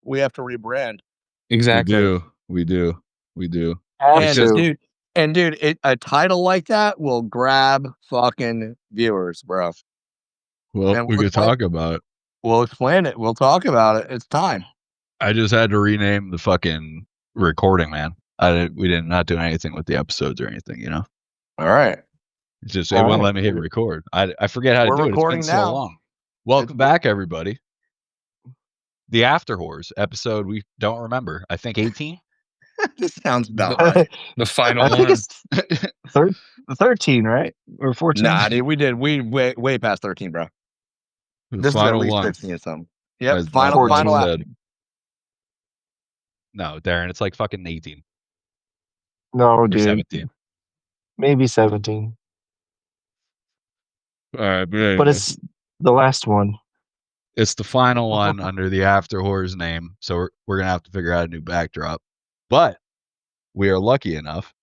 we have to rebrand. Exactly. We do. And dude, a title like that will grab fucking viewers, bro. Well, we could talk about it. We'll explain it. We'll talk about it. It's time. I just had to rename the fucking recording, man. We did not do anything with the episodes or anything, you know. All right. It's just it wouldn't let me hit record. I forget how to do it. It's been so long. Welcome back, everybody. The AfterWhores episode we don't remember. I think 18. This sounds about right. The final one. 13, right? Or 14? Nah, dude, we did. We way past 13, bro. This is at least 15 or something. Yep. Final. No, Daren, it's like fucking 18. No, or dude. 17. Maybe 17. All right, but it's the last one. It's the final one under the AfterWhores name, so we're gonna have to figure out a new backdrop. But we are lucky enough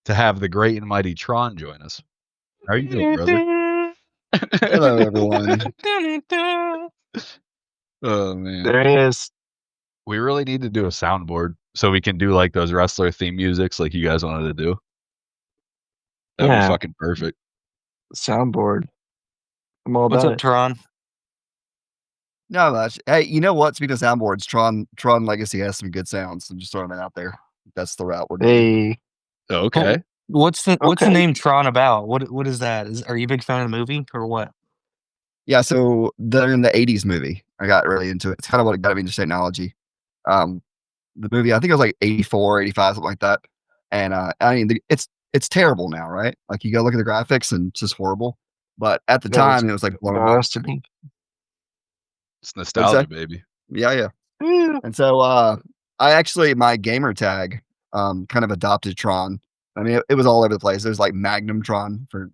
to have the great and mighty Tron join us. How are you doing, brother? Hello, everyone. Oh man, there he is. We really need to do a soundboard so we can do like those wrestler theme musics like you guys wanted to do. That'd be fucking perfect. Soundboard. I'm all What's about up, Tron? Not much. Hey, you know what? Speaking of soundboards, Tron Legacy has some good sounds. I'm just throwing that out there. That's the route we're doing. Hey. Okay. What's the name Tron about? What is that? Are you a big fan of the movie or what? Yeah, so they're in the 80s movie. I got really into it. It's kind of what got me into technology. The movie, I think it was like 84, 85, something like that. And I mean, it's terrible now, right? Like you go look at the graphics and it's just horrible. But at the time, it was like blowing up. It's nostalgia, baby. Yeah. And so my gamer tag kind of adopted Tron. I mean, it was all over the place. It was like Magnum Tron for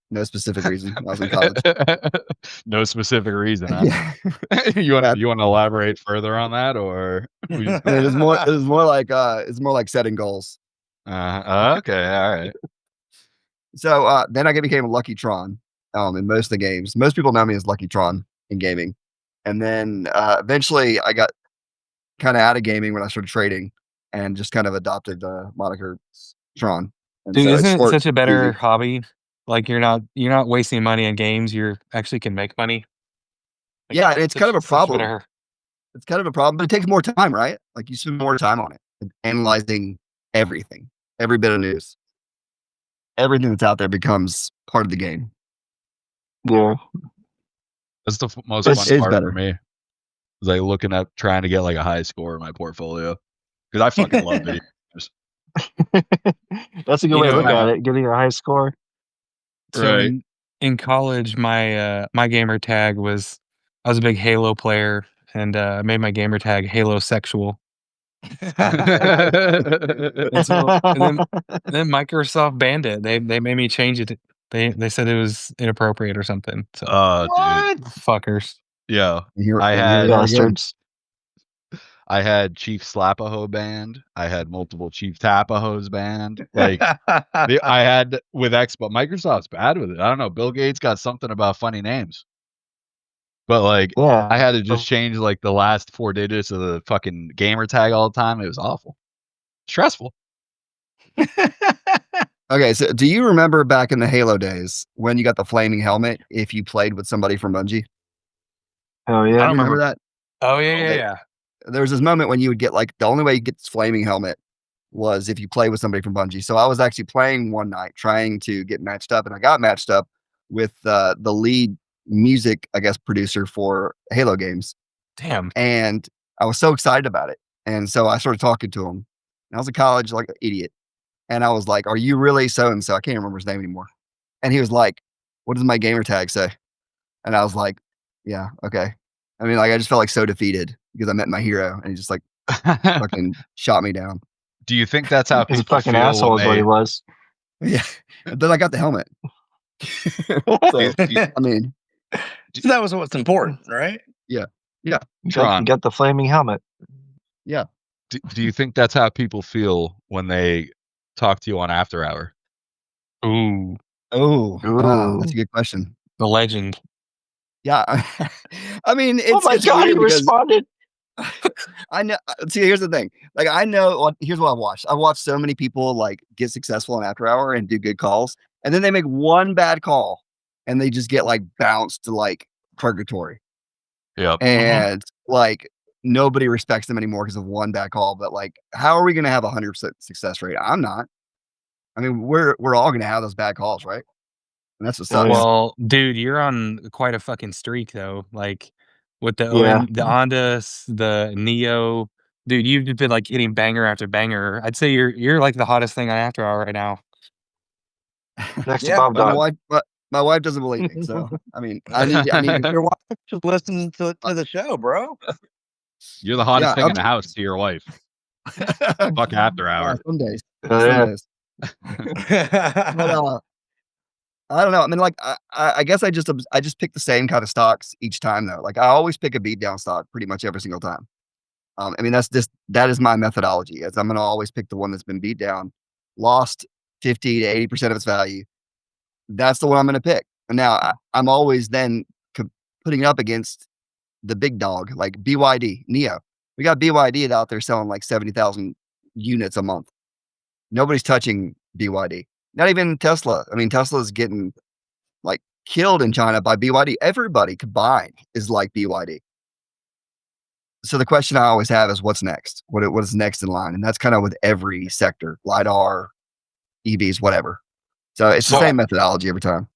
no specific reason. I was in college. No specific reason. Huh? Yeah. you want to elaborate further on that, or it was more like setting goals. Okay, all right. So then I became Lucky Tron in most of the games. Most people know me as Lucky Tron in gaming. And then eventually I got kind of out of gaming when I started trading and just kind of adopted the moniker Tron. And dude, isn't it such a better hobby? Like you're not wasting money on games. You actually can make money. Like, yeah, it's kind of a problem. It's kind of a problem, but it takes more time, right? Like you spend more time on it, analyzing everything, every bit of news. Everything that's out there becomes part of the game. Yeah. That's the most fun part for me. It's like looking up, trying to get like a high score in my portfolio. Because I fucking love video games. That's a good way to look at it, getting a high score. So right. in college, my gamer tag was, I was a big Halo player, and I made my gamer tag Halo Sexual. and then Microsoft banned it. They made me change it. They said it was inappropriate or something. So dude. Fuckers. Yeah. I had Chief Slapaho banned. I had multiple Chief Tapahos banned. Like I had with Xbox. Microsoft's bad with it. I don't know. Bill Gates got something about funny names. But like I had to just change like the last 4 digits of the fucking gamer tag all the time. It was awful. Stressful. Okay, so do you remember back in the Halo days when you got the flaming helmet if you played with somebody from Bungie? Oh yeah. I don't remember that. Oh yeah. There was this moment when you would get like the only way you get this flaming helmet was if you play with somebody from Bungie. So I was actually playing one night trying to get matched up, and I got matched up with the lead music, I guess, producer for Halo games. Damn. And I was so excited about it. And so I started talking to him. And I was in college like an idiot. And I was like, "Are you really so-and-so?" I can't remember his name anymore. And he was like, "What does my gamer tag say?" And I was like, "Yeah, okay." I mean, like, I just felt like so defeated because I met my hero and he just like fucking shot me down. Do you think that's how people fucking feel asshole is what he was? Yeah. And then I got the helmet. So, I mean, that was what's important, right? Yeah. Tron. Get the flaming helmet. Yeah. Do you think that's how people feel when they talk to you on After Hour? Ooh. That's a good question. The legend. Yeah. I mean, it's, oh my God, he responded. I know. See, here's the thing. Like, I know. Here's what I've watched. I've watched so many people like get successful in After Hour and do good calls, and then they make one bad call, and they just get like bounced to like purgatory. Yep. And like nobody respects them anymore because of one bad call. But like, how are we going to have 100% success rate? I'm not. I mean, we're all going to have those bad calls, right? And that's what sucks. Well, dude, you're on quite a fucking streak though. Like with the the ONDS, the Neo, dude, you've been like hitting banger after banger. I'd say you're like the hottest thing on After Hour right now. Next to Bob Dog. My wife doesn't believe me, so I mean, I need Your wife just listen to the show, bro. You're the hottest thing in the house to your wife. Fuck After Hour. Some days. Yeah. But, I don't know. I mean, like, I guess I just pick the same kind of stocks each time, though. Like, I always pick a beat down stock pretty much every single time. I mean, that is my methodology. Is I'm going to always pick the one that's been beat down, lost 50 to 80% of its value. That's the one I'm going to pick. And now I'm always then putting it up against the big dog, like BYD, Neo. We got BYD out there selling like 70,000 units a month. Nobody's touching BYD. Not even Tesla. I mean, Tesla's getting like killed in China by BYD. Everybody combined is like BYD. So the question I always have is what's next? What is next in line? And that's kind of with every sector, LiDAR, EVs, whatever. So it's the same methodology every time.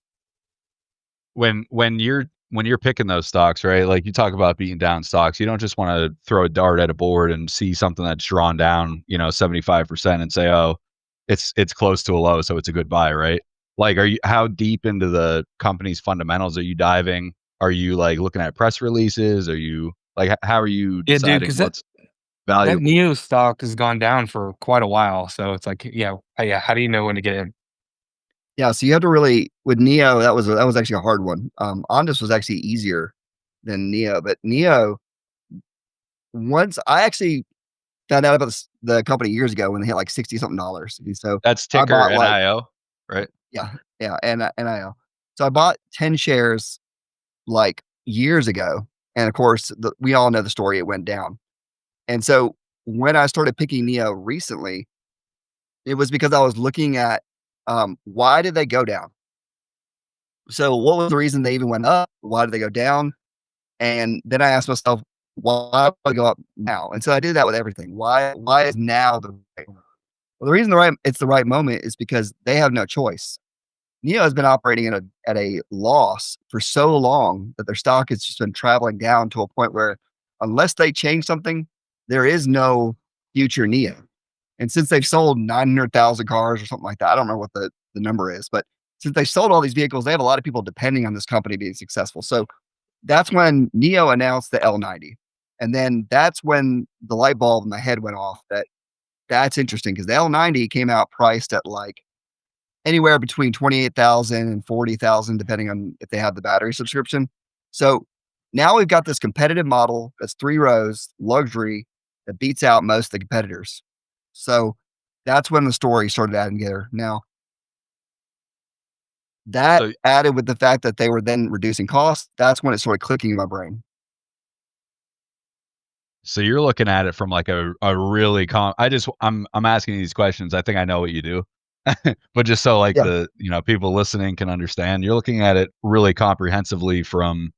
When you're picking those stocks, right? Like you talk about beating down stocks, you don't just want to throw a dart at a board and see something that's drawn down, 75% and say, oh, it's close to a low, so it's a good buy, right? Like, how deep into the company's fundamentals are you diving? Are you like looking at press releases? Are you like, how are you deciding what's valuable? That Neo stock has gone down for quite a while, so it's like, yeah. How do you know when to get in? Yeah, so you have to really with Neo. That was actually a hard one. ONDS was actually easier than Neo, but Neo. Once I actually found out about the company years ago when they hit like $60-something. And so that's ticker NIO, right? Yeah, and NIO. So I bought 10 shares like years ago, and of course we all know the story. It went down, and so when I started picking Neo recently, it was because I was looking at why did they go down? So what was the reason they even went up? Why did they go down? And then I asked myself, why would I go up now? And so I did that with everything. Why is now the right moment? Well, the reason it's the right moment is because they have no choice. Neo has been operating at a loss for so long that their stock has just been traveling down to a point where unless they change something, there is no future Neo. And since they've sold 900,000 cars or something like that, I don't remember what the number is, but since they sold all these vehicles, they have a lot of people depending on this company being successful. So that's when Neo announced the L90. And then that's when the light bulb in my head went off that's interesting because the L90 came out priced at like anywhere between 28,000 and 40,000, depending on if they have the battery subscription. So now we've got this competitive model that's 3 rows, luxury, that beats out most of the competitors. So that's when the story started adding together. Now, that added with the fact that they were then reducing costs, that's when it started clicking in my brain. So you're looking at it from like a really I'm asking these questions. I think I know what you do, but just so like the people listening can understand, you're looking at it really comprehensively from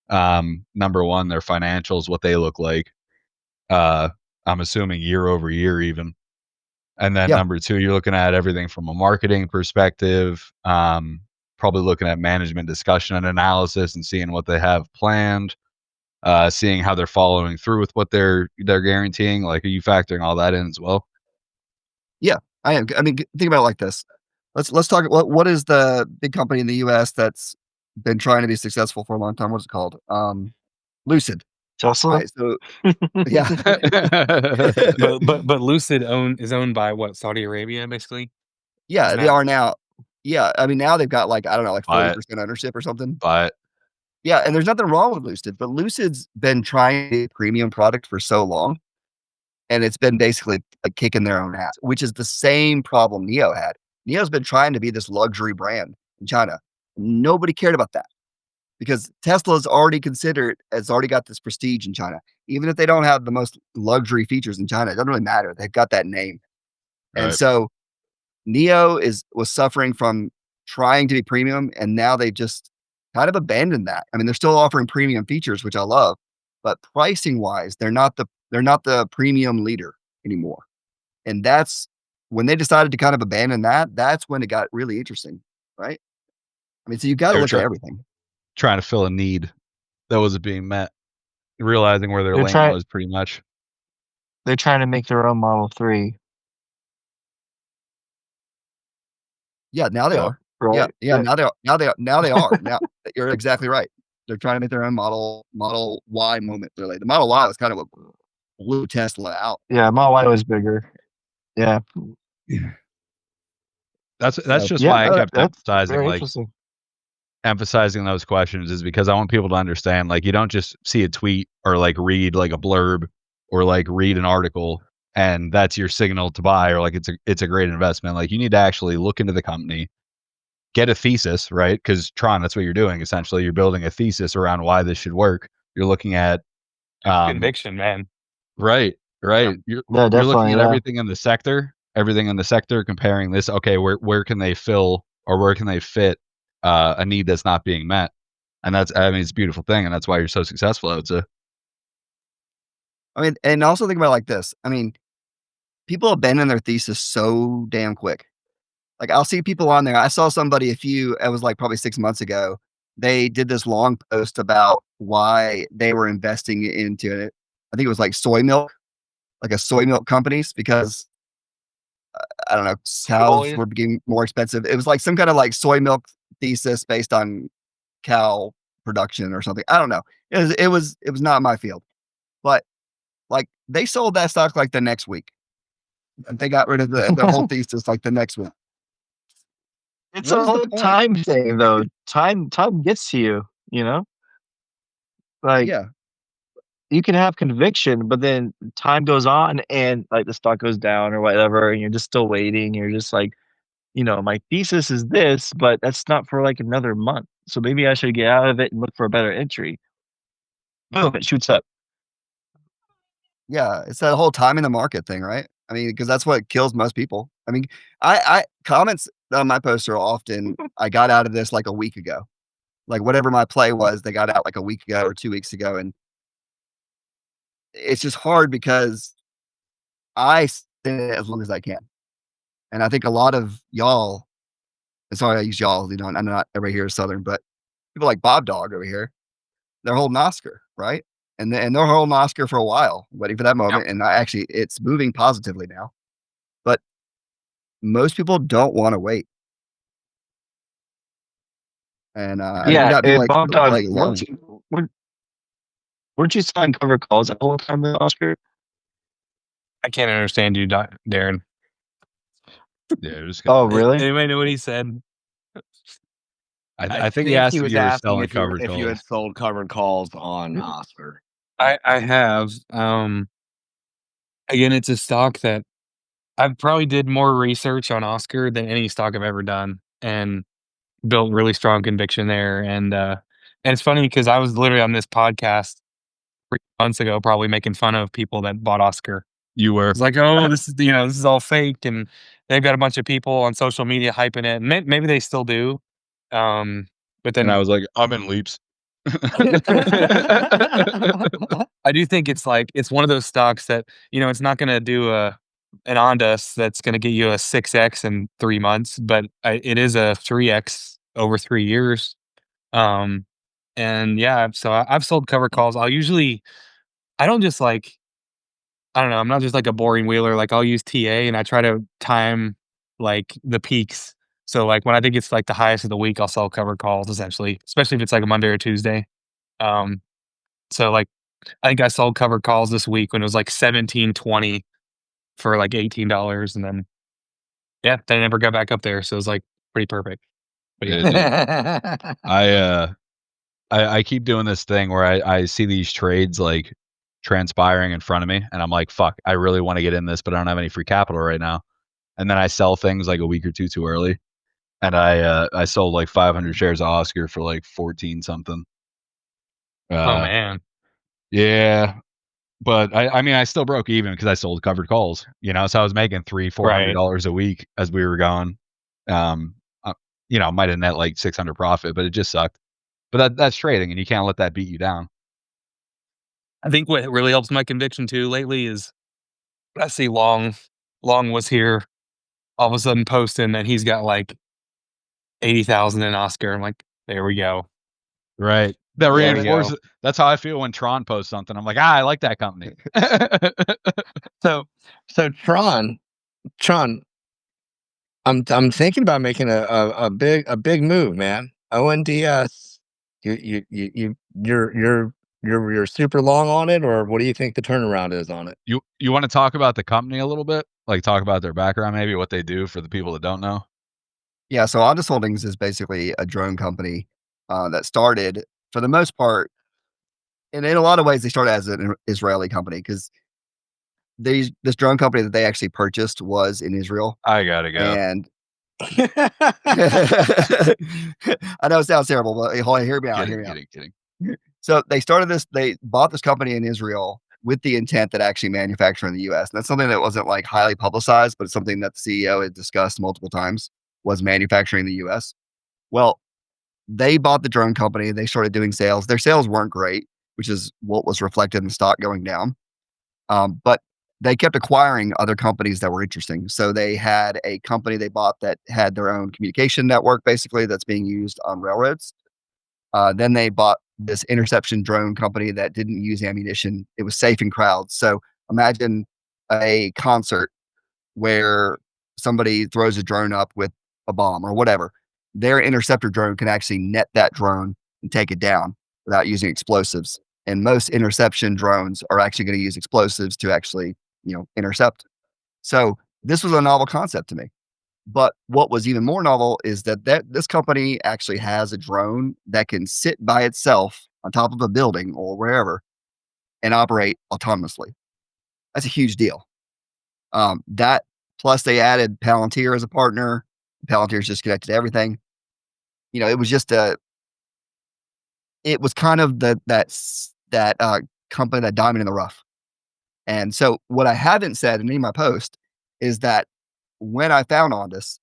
number one, their financials, what they look like. I'm assuming year over year even, and then number two, you're looking at everything from a marketing perspective. Probably looking at management discussion and analysis and seeing what they have planned. Seeing how they're following through with what they're guaranteeing. Like, are you factoring all that in as well? Yeah, I am. I mean, think about it like this. Let's talk. What is the big company in the U.S. that's been trying to be successful for a long time? What's it called? Lucid. Tesla. Right, so yeah, but Lucid is owned by what? Saudi Arabia, basically. Yeah, they are now. Yeah, I mean now they've got like I don't know, like 40% ownership or something. But yeah, and there's nothing wrong with Lucid, but Lucid's been trying to be a premium product for so long, and it's been basically like kicking their own ass, which is the same problem Neo had. Neo's been trying to be this luxury brand in China. Nobody cared about that because Tesla's already got this prestige in China. even if they don't have the most luxury features in China, it doesn't really matter. They've got that name. Right. And so Neo was suffering from trying to be premium, and now they just kind of abandoned that. I mean, they're still offering premium features, which I love, but pricing wise, they're not the premium leader anymore. And that's when they decided to kind of abandon that. That's when it got really interesting, right? I mean, so you got to look at everything. Trying to fill a need that wasn't being met, realizing where their lane was pretty much. They're trying to make their own Model 3. Yeah, now they are. Right. Yeah. Now they are. Now you're exactly right. They're trying to make their own Model Y moment. Really, the Model Y was kind of a blew Tesla out. Yeah, Model Y was bigger. Yeah. That's just why I kept emphasizing those questions, is because I want people to understand, like, you don't just see a tweet or like read like a blurb or like read an article and that's your signal to buy, or like it's a great investment. Like, you need to actually look into the company, get a thesis, right? Because Tron, that's what you're doing. Essentially, you're building a thesis around why this should work. You're looking at conviction, man. Right. You're looking at everything in the sector, comparing this. Okay, where can they fill, or where can they fit a need that's not being met? And it's a beautiful thing, and that's why you're so successful, I would say. I mean, and also think about it like this. I mean, people abandon their thesis so damn quick. Like, I'll see people on there. I saw somebody it was like probably 6 months ago. They did this long post about why they were investing into it. I think it was like soy milk, like a soy milk companies, because I don't know, cows were getting more expensive. It was like some kind of like soy milk thesis based on cow production or something. I don't know. It was not my field, but like they sold that stock like the next week. They got rid of the whole thesis like the next week. It's a whole time thing, though. Time gets to you, you know? Like, yeah, you can have conviction, but then time goes on and like the stock goes down or whatever, and you're just still waiting. You're just like, my thesis is this, but that's not for like another month. So maybe I should get out of it and look for a better entry. Boom, it shoots up. Yeah, it's that whole time in the market thing, right? I mean, because that's what kills most people. I mean, I comments on my posts are often, I got out of this like a week ago. Like whatever my play was, they got out like a week ago or 2 weeks ago. And it's just hard because I stay in it as long as I can. And I think a lot of y'all, sorry, I use y'all, I'm not everybody here is Southern, but people like Bob Dog over here, they're holding Oscar, right? And they're holding Oscar for a while, waiting for that moment. Yep. And it's moving positively now. But most people don't want to wait. And Bob Dog, weren't you selling cover calls the whole time with Oscar? I can't understand you, Daren. Yeah, really? Anybody know what he said? I think he asked if you were selling covered calls. If you had sold covered calls on Oscar. I have. Again, it's a stock that I've probably did more research on Oscar than any stock I've ever done, and built really strong conviction there. And it's funny because I was literally on this podcast 3 months ago, probably making fun of people that bought Oscar. You were. It's like, oh, this is all fake, and they've got a bunch of people on social media hyping it. Maybe they still do. But then I was like, I'm in leaps. I do think it's one of those stocks that, it's not going to do an ONDS that's going to get you a 6x in 3 months, but it is a 3x over 3 years. And yeah, so I've sold cover calls. I don't just I don't know. I'm not just like a boring wheeler. Like, I'll use TA and I try to time like the peaks. So like when I think it's like the highest of the week, I'll sell covered calls essentially, especially if it's like a Monday or Tuesday. So like I think I sold covered calls this week when it was like $17.20 for like $18, and then they never got back up there. So it was like pretty perfect. But I keep doing this thing where I see these trades like transpiring in front of me, and I'm like, fuck, I really want to get in this, but I don't have any free capital right now. And then I sell things like a week or two too early. And I sold like 500 shares of Oscar for like 14 something. Oh man. Yeah. But I mean, I still broke even because I sold covered calls, you know, so I was making $300-$400 a week as we were going. You know, might have net like 600 profit, but it just sucked. But that's trading, and you can't let that beat you down. I think what really helps my conviction too lately is I see Long was here all of a sudden posting that he's got like 80,000 in Oscar. I'm like, there we go. Right. That reinforces. That's how I feel when Tron posts something. I'm like, I like that company. So Tron, I'm thinking about making a big move, man. ONDS. You're super long on it, or what do you think the turnaround is on it? You want to talk about the company a little bit? Like talk about their background, maybe what they do for the people that don't know? Yeah, so ONDS Holdings is basically a drone company that started, for the most part, and in a lot of ways, they started as an Israeli company because this drone company that they actually purchased was in Israel. I gotta go. And I know it sounds terrible, but hear me out. Kidding. So they started this. They bought this company in Israel with the intent that actually manufacture in the U.S. And that's something that wasn't like highly publicized, but it's something that the CEO had discussed multiple times, was manufacturing in the U.S. Well, they bought the drone company. They started doing sales. Their sales weren't great, which is what was reflected in the stock going down. But they kept acquiring other companies that were interesting. So they had a company they bought that had their own communication network, basically, that's being used on railroads. Then they bought this interception drone company that didn't use ammunition. It was safe in crowds. So imagine a concert where somebody throws a drone up with a bomb or whatever. Their interceptor drone can actually net that drone and take it down without using explosives. And most interception drones are actually going to use explosives to actually, intercept. So this was a novel concept to me. But what was even more novel is that this company actually has a drone that can sit by itself on top of a building or wherever and operate autonomously. That's a huge deal. That plus they added Palantir as a partner. Palantir's just connected to everything. It was just it was kind of that company, that diamond in the rough. And so what I haven't said in any of my posts is that when I found ONDS,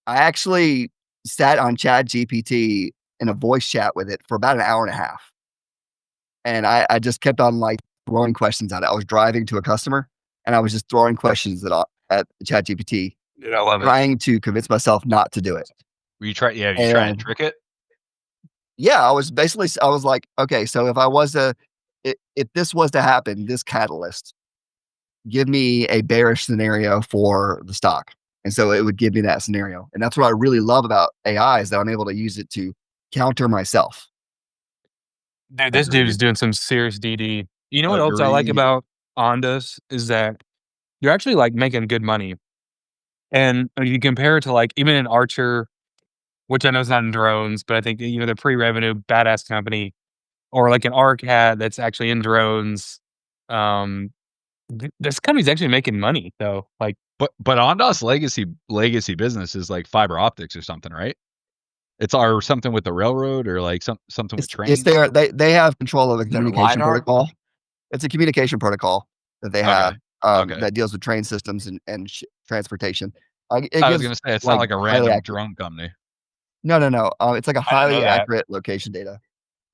I actually sat on ChatGPT in a voice chat with it for about an hour and a half. And I just kept on like throwing questions at it. I was driving to a customer and I was just throwing questions at ChatGPT. Dude, I love trying to convince myself not to do it. Were you trying to trick it? Yeah, I was like, okay, so if this was to happen, this catalyst, give me a bearish scenario for the stock. And so it would give me that scenario. And that's what I really love about AI is that I'm able to use it to counter myself. Dude, this dude is doing some serious DD. You know what else I like about ONDS is that you're actually like making good money. And you compare it to like even an Archer, which I know is not in drones, but I think, they're pre-revenue, badass company, or like an Arcat that's actually in drones. This company's actually making money though. Like, but ONDS legacy business is like fiber optics or something, right? It's something with the railroad or like something with trains. Yes, they have control of the communication protocol. It's a communication protocol that they have that deals with train systems and transportation. I was going to say, it's not like a random drone company. No. It's like a highly accurate location data.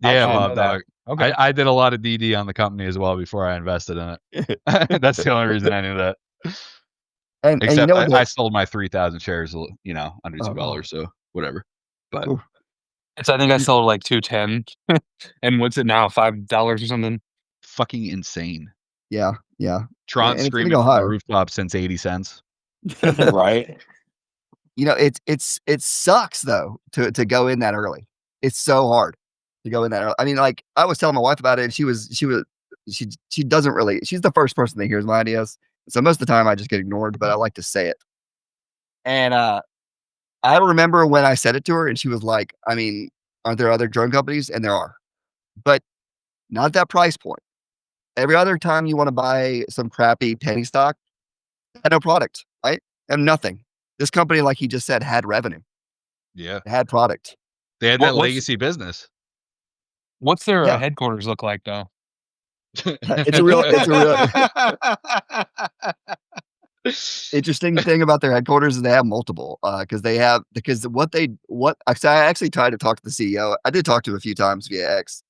Yeah, Bob Dog. Okay. I did a lot of DD on the company as well before I invested in it. That's the only reason I knew that. Except I sold my 3,000 shares, under $2, so whatever. But I think I sold like 210, and what's it now, $5 or something? Fucking insane. Yeah. Tron screaming from the rooftop since 80 cents. Right. It sucks though to go in that early. It's so hard to go in that early. I mean, like I was telling my wife about it, and she doesn't really. She's the first person that hears my ideas, so most of the time I just get ignored. But I like to say it. And I remember when I said it to her, and she was like, "I mean, aren't there other drone companies?" And there are, but not at that price point. Every other time you want to buy some crappy penny stock, had no product, right? And nothing. This company, like he just said, had revenue. Yeah. It had product. They had that legacy business. What's their headquarters look like, though? It's a real interesting thing about their headquarters is they have multiple, because what I actually tried to talk to the CEO. I did talk to him a few times via X.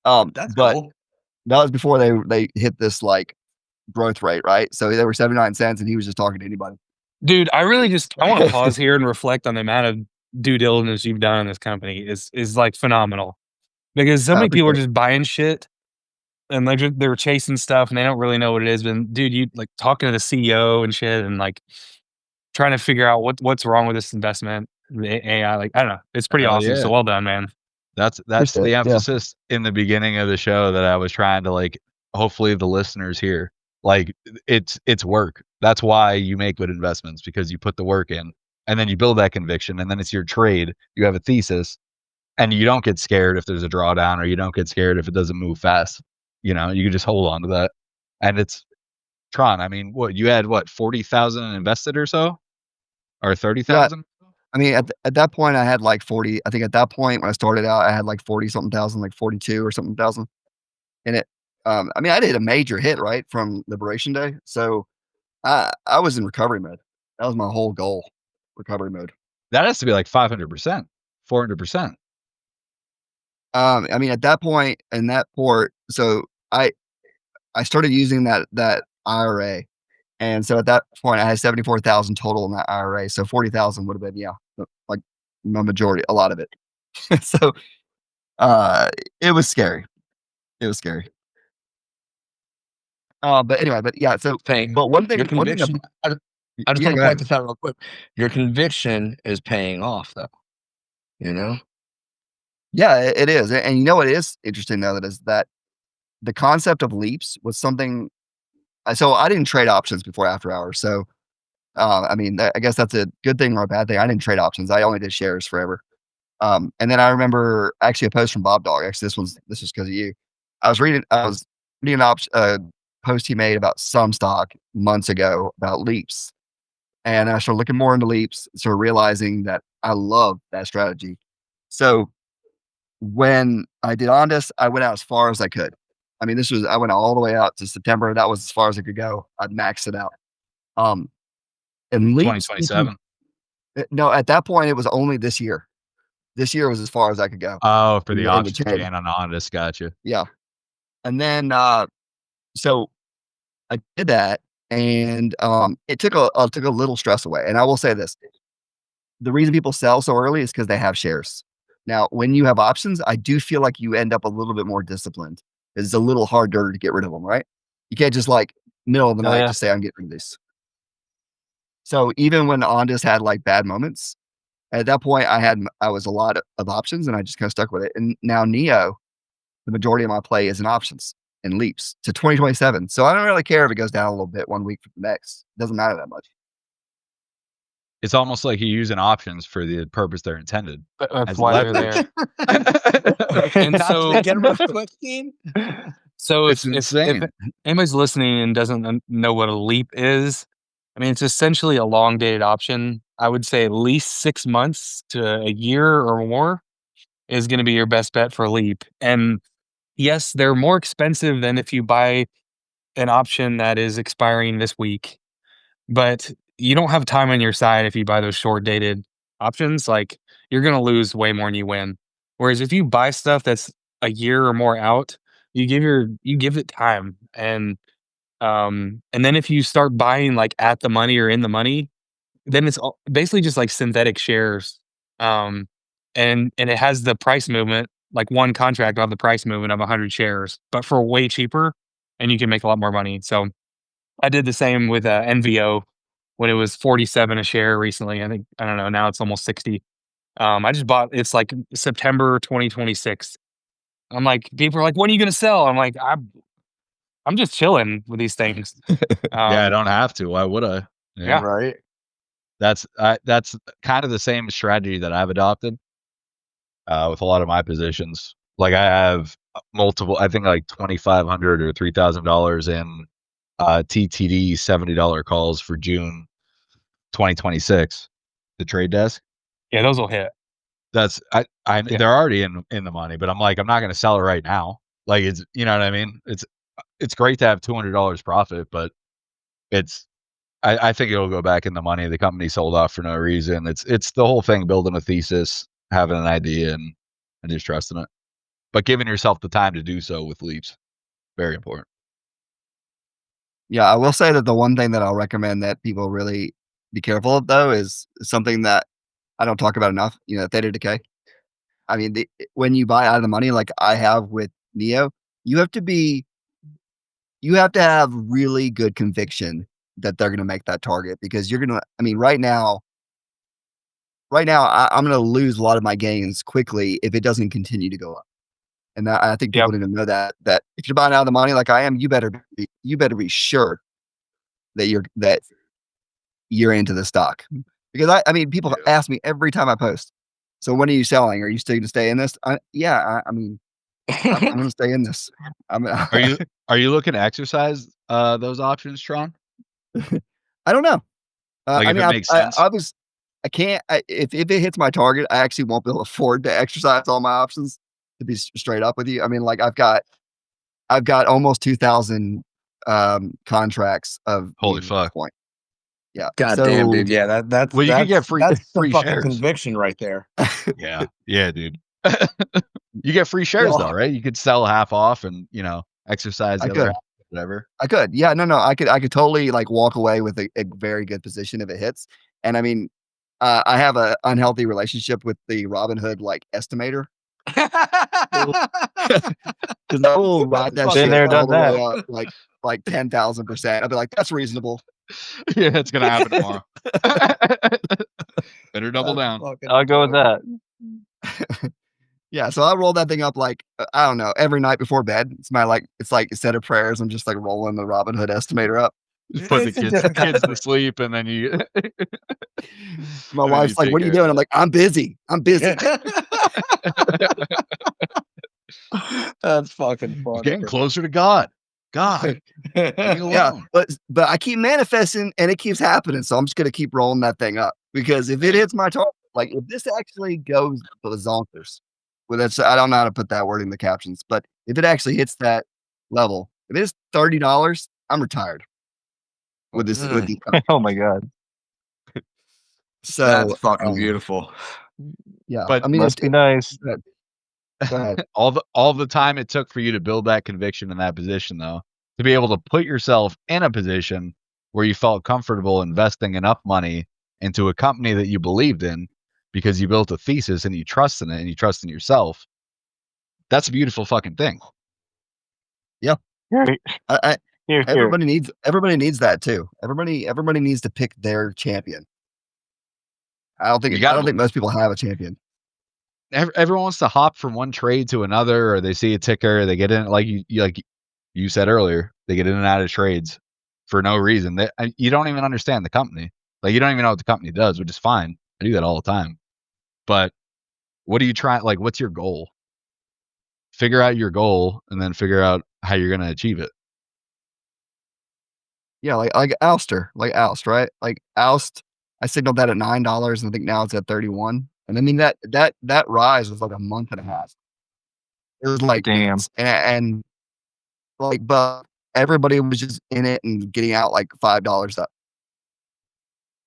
That's but cool. that was before they hit this like growth rate, right? So they were 79 cents and he was just talking to anybody. Dude, I want to pause here and reflect on the amount of due diligence you've done in this company is like phenomenal. Because so many people are just buying shit and they're chasing stuff and they don't really know what it is. But dude, you like talking to the CEO and shit and like trying to figure out what's wrong with this investment, the AI. Like, I don't know. It's pretty awesome. Yeah. So well done, man. That's the emphasis in the beginning of the show that I was trying to like, hopefully the listeners hear. Like it's work. That's why you make good investments, because you put the work in and then you build that conviction, and then it's your trade. You have a thesis and you don't get scared if there's a drawdown, or you don't get scared if it doesn't move fast. You know, you can just hold on to that. And it's Tron. I mean, you had 40,000 invested or so, or 30,000? I mean, at that point, I had like 40. I think at that point when I started out, I had like 40 something thousand, like 42 or something thousand in it. I mean, I did a major hit right from Liberation Day, so I was in recovery mode. That was my whole goal, recovery mode. That has to be like 500%, 400%. I mean, at that point in that port, so I started using that IRA, and so at that point, I had 74,000 total in that IRA. So 40,000 would have been like my majority, a lot of it. So it was scary. It was scary. But anyway, yeah. So, but one thing, your conviction. I just want to point this out real quick. Your conviction is paying off, though. You know. Yeah, it is, and you know what is interesting though, that the concept of leaps was something. So I didn't trade options before After Hours. So, I mean, I guess that's a good thing or a bad thing. I didn't trade options. I only did shares forever. And then I remember actually a post from Bob Dog. Actually, this was because of you. I was reading a post he made about some stock months ago about leaps. And I started looking more into leaps, started realizing that I love that strategy. So when I did ONDS, I went out as far as I could. I mean, I went all the way out to September. That was as far as I could go. I'd maxed it out. And leaps, 2027. No, at that point, it was only this year. This year was as far as I could go. Oh, for the options gain on ONDS, gotcha. Yeah. And then, so I did that, and it took a little stress away. And I will say this: the reason people sell so early is because they have shares. Now, when you have options, I do feel like you end up a little bit more disciplined. It's a little harder to get rid of them, right? You can't just like middle of the night just say I'm getting rid of this. So even when ONDS had like bad moments, at that point I was a lot of options, and I just kind of stuck with it. And now Neo, the majority of my play is in options and leaps to 2027. So I don't really care if it goes down a little bit one week from the next. It doesn't matter that much. It's almost like you're using options for the purpose they're intended. That's why they're there. And so, get rid of the so it's insane. If anybody's listening and doesn't know what a leap is, I mean, it's essentially a long dated option. I would say at least 6 months to a year or more is going to be your best bet for a leap. And yes, they're more expensive than if you buy an option that is expiring this week, but you don't have time on your side if you buy those short dated options. Like, you're going to lose way more than you win. Whereas if you buy stuff that's a year or more out, you give it time. And then if you start buying like at the money or in the money, then it's basically just like synthetic shares. And it has the price movement, like one contract will have the price movement of 100 shares, but for way cheaper, and you can make a lot more money. So I did the same with NVO when it was 47 a share recently. I don't know, now it's almost 60. I just bought, it's like September 2026. I'm like, people are like, when are you going to sell? I'm like, I'm just chilling with these things. Yeah, I don't have to. Why would I? Yeah. Right. That's kind of the same strategy that I've adopted with a lot of my positions. Like, I have multiple, I think like $2,500 or $3,000 in TTD $70 calls for June 2026, the trade desk. Yeah, those will hit. That's they're already in the money, but I'm like, I'm not going to sell it right now. Like, it's, you know what I mean? it's great to have $200 profit, but I think it'll go back in the money. The company sold off for no reason. It's the whole thing, building a thesis, having an idea, and just trusting it. But giving yourself the time to do so with leaps, very important. Yeah, I will say that the one thing that I'll recommend that people really be careful of, though, is something that I don't talk about enough. Theta decay. I mean, when you buy out of the money, like I have with Neo, you have to have really good conviction that they're going to make that target, because you're going to. I mean, right now, I'm going to lose a lot of my gains quickly if it doesn't continue to go up. And I think people need to know that if you're buying out of the money like I am, you better be sure that you're into the stock. Because I mean, people ask me every time I post, so when are you selling? Are you still going to stay in this? I mean, I'm going to stay in this. Are you looking to exercise those options, Tron? I don't know. Like, if it makes sense. I can't. If it hits my target, I actually won't be able to afford to exercise all my options. To be straight up with you, I mean, like I've got almost 2,000 contracts of holy fuck point. Yeah, God damn, dude. Yeah, that's well, you can get that's free fucking shares. Conviction right there. yeah, dude. You get free shares though, right? You could sell half off and exercise the other half, whatever. I could, yeah, no, I could totally like walk away with a very good position if it hits. And I mean, I have an unhealthy relationship with the Robinhood like estimator. Because I will ride that shit all the way up like 10,000%. I'll be like, that's reasonable. Yeah, it's gonna happen tomorrow. Better double down. I'll go with that. Yeah, so I roll that thing up like I don't know, every night before bed. It's like a set of prayers. I'm just like rolling the Robinhood estimator up. Just put the kids to sleep, and then you. My wife's like, "What are you doing?" I'm like, "I'm busy. That's fucking fun. Getting closer to God. Yeah, but I keep manifesting, and it keeps happening. So I'm just gonna keep rolling that thing up, because if it hits my target, like if this actually goes to the zonkers, well, I don't know how to put that word in the captions, but if it actually hits that level, if it's $30, I'm retired. With this, oh my god! So that's fucking beautiful. Yeah, but I mean, must be nice. all the time it took for you to build that conviction in that position, though, to be able to put yourself in a position where you felt comfortable investing enough money into a company that you believed in because you built a thesis and you trust in it and you trust in yourself. That's a beautiful fucking thing. Yeah. Right. Everybody needs that too. Everybody needs to pick their champion. I don't think most people have a champion. Everyone wants to hop from one trade to another, or they see a ticker, they get in, like you said earlier, they get in and out of trades for no reason. You don't even understand the company. Like, you don't even know what the company does, which is fine. I do that all the time. But what are you trying? Like, what's your goal? Figure out your goal, and then figure out how you're going to achieve it. Yeah, like Ouster, right? Like Oust, I signaled that at $9, and I think now it's at 31. And I mean that rise was like a month and a half. It was like, damn, and like, but everybody was just in it and getting out like $5 up.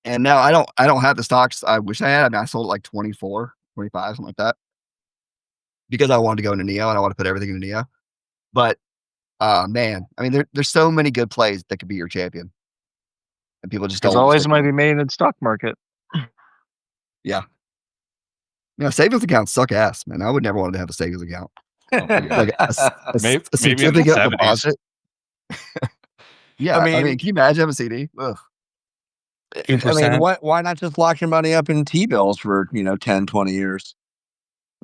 And now I don't have the stocks I wish I had. I mean, I sold like 24, 25, something like that, because I wanted to go into Neo and I want to put everything into Neo. But man, I mean, there's so many good plays that could be your champion, and people just don't. There's always might be made in the stock market. Yeah. Savings accounts suck ass, man. I would never want to have a savings account. Like maybe certificate deposit. Yeah, I mean, can you imagine having a CD? Ugh. I mean, why not just lock your money up in T-bills for 10, 20 years?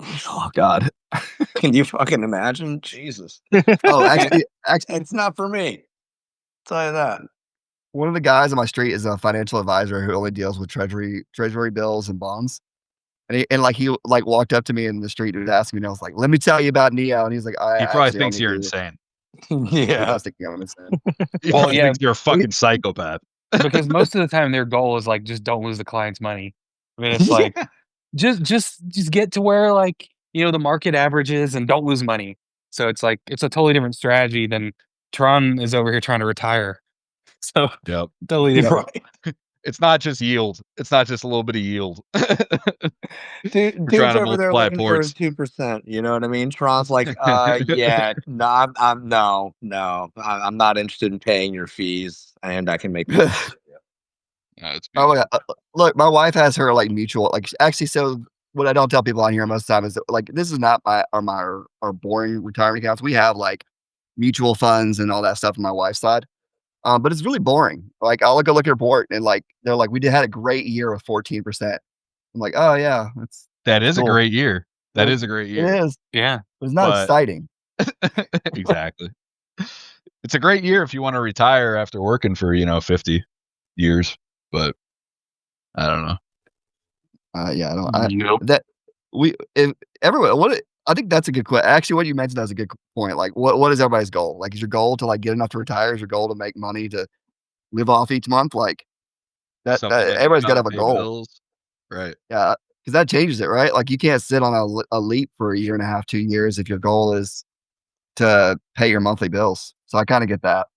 Oh God, can you fucking imagine? Jesus. Oh, actually, it's not for me. I'll tell you that. One of the guys on my street is a financial advisor who only deals with treasury bills and bonds. And he walked up to me in the street and was asking me, and I was like, "Let me tell you about Neo." And he's like, "He probably thinks you're insane." Yeah, I was thinking I'm insane. Well, yeah, thinks you're a fucking psychopath. Because most of the time their goal is like, just don't lose the client's money. I mean, it's like just get to where, like, the market averages and don't lose money. So it's like, it's a totally different strategy than Tron is over here trying to retire. So Yep. totally different. Right. It's not just yield. It's not just a little bit of yield. Dude's trying to over there multiply looking for his ports. 2%. You know what I mean? Tron's like, yeah, no, I'm not interested in paying your fees, and I can make. No, it's Oh my God. Look, my wife has her like mutual, like actually. So what I don't tell people on here most of the time is that, like, this is not our boring retirement accounts. We have like mutual funds and all that stuff on my wife's side. But it's really boring. Like, I'll look at her report and like they're like, we had a great year with 14%. I'm like, oh yeah, that is cool. a great year. That Well, is a great year. It is. Yeah. But it's not exciting. Exactly. It's a great year if you want to retire after working for 50 years. But I don't know. Yeah, I don't. Everyone. I think that's a good question. Actually, what you mentioned is a good point. Like, what is everybody's goal? Like, is your goal to like get enough to retire? Is your goal to make money to live off each month? Like that everybody's got to have a goal. Bills. Right. Yeah, because that changes it, right? Like, you can't sit on a leap for a year and a half, 2 years if your goal is to pay your monthly bills. So I kind of get that.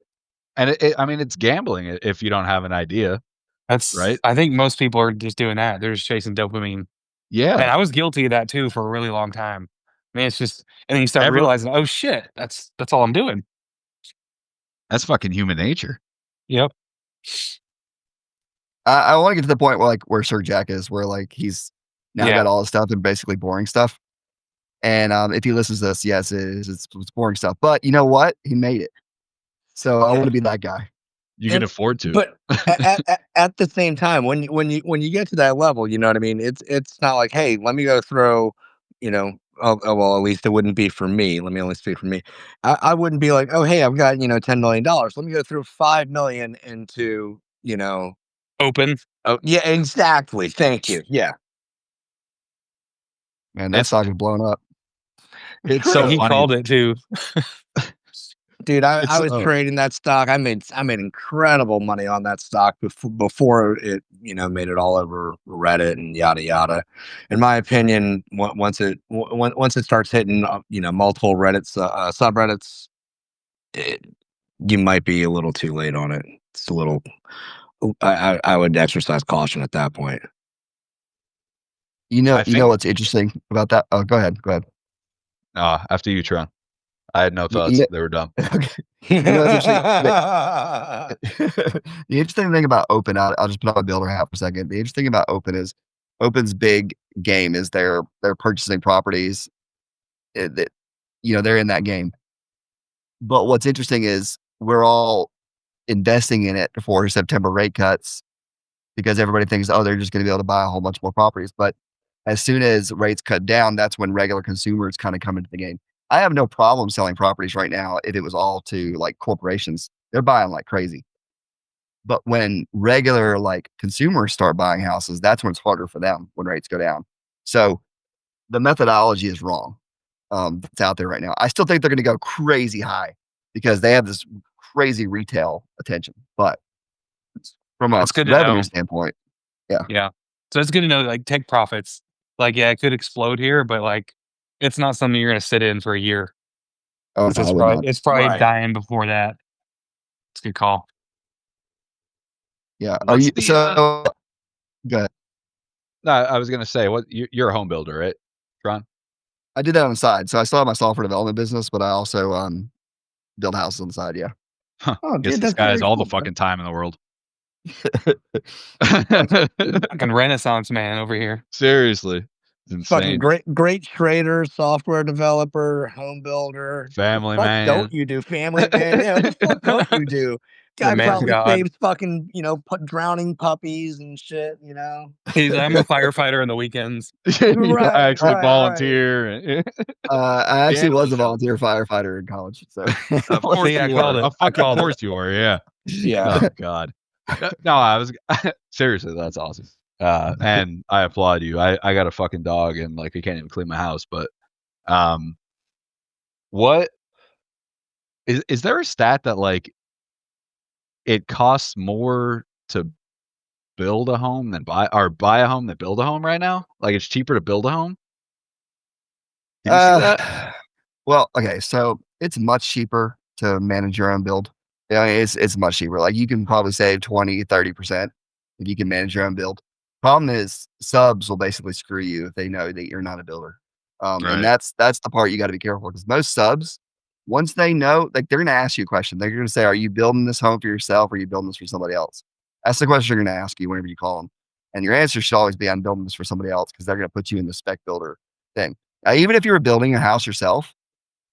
And I mean, it's gambling if you don't have an idea. That's right. I think most people are just doing that. They're just chasing dopamine. Yeah. Man, I was guilty of that too for a really long time. I mean, it's just, and then you start realizing, oh shit, that's all I'm doing. That's fucking human nature. Yep. I want to get to the point where Sir Jack is, where like he's now got all this stuff and basically boring stuff. And if he listens to this, yes, it's boring stuff. But you know what? He made it. So I want to be that guy. You can afford to. But at the same time, when you get to that level, you know what I mean? It's not like, hey, let me go throw, oh well, at least it wouldn't be for me. Let me only speak for me. I wouldn't be like, oh hey, I've got $10 million. Let me go through 5 million into open. Oh yeah, exactly. Thank you. Yeah. Man, that stock is blown up. It's so he called it too. Dude, I was trading that stock. I made incredible money on that stock before it made it all over Reddit and yada yada. In my opinion, once it starts hitting multiple Reddit subreddits, you might be a little too late on it. It's a little. I would exercise caution at that point. You know what's interesting about that? Oh, go ahead. After you, Tron. I had no thoughts. They were dumb. Okay. The interesting thing about Open, I'll just put on my builder hat for a second. The interesting thing about Open is Open's big game is they're purchasing properties that they're in that game. But what's interesting is we're all investing in it before September rate cuts because everybody thinks, oh, they're just going to be able to buy a whole bunch more properties. But as soon as rates cut down, that's when regular consumers kind of come into the game. I have no problem selling properties right now if it was all to like corporations. They're buying like crazy. But when regular like consumers start buying houses, that's when it's harder for them when rates go down. So the methodology is wrong. That's out there right now. I still think they're going to go crazy high because they have this crazy retail attention. But from a revenue standpoint, yeah. So it's good to know, like, take profits. Like, yeah, it could explode here, but like, it's not something you're going to sit in for a year. Oh, it's probably dying before that. It's a good call. Yeah. Go ahead. No, I was going to say, you're a home builder, right, Tron? I did that on the side. So I still have my software development business, but I also build houses on the side. Yeah. Huh. Oh, dude, this guy has all the fucking time in the world. Fucking Renaissance man over here. Seriously. Fucking great trader, software developer, home builder. Family man. Don't you do family man? Yeah, what the fuck don't you do? Guy probably saves fucking, drowning puppies and shit, I'm a firefighter on the weekends. Right, I actually volunteer. Right. I actually was a volunteer firefighter in college. So of course you are. Of course you are, yeah. Yeah. Oh God. No, I was seriously, that's awesome. And I applaud you. I got a fucking dog and like I can't even clean my house, but what is there a stat that like it costs more to build a home than buy a home than build a home right now? Like it's cheaper to build a home? Did you see that? Well, okay, so it's much cheaper to manage your own build. Yeah, it's much cheaper. Like you can probably save 20-30% if you can manage your own build. Problem is subs will basically screw you if they know that you're not a builder. And that's the part you got to be careful, because most subs, once they know, like they're going to ask you a question. They're going to say, are you building this home for yourself, or are you building this for somebody else? That's the question they're going to ask you whenever you call them. And your answer should always be, I'm building this for somebody else, because they're going to put you in the spec builder thing. Even if you were building a house yourself,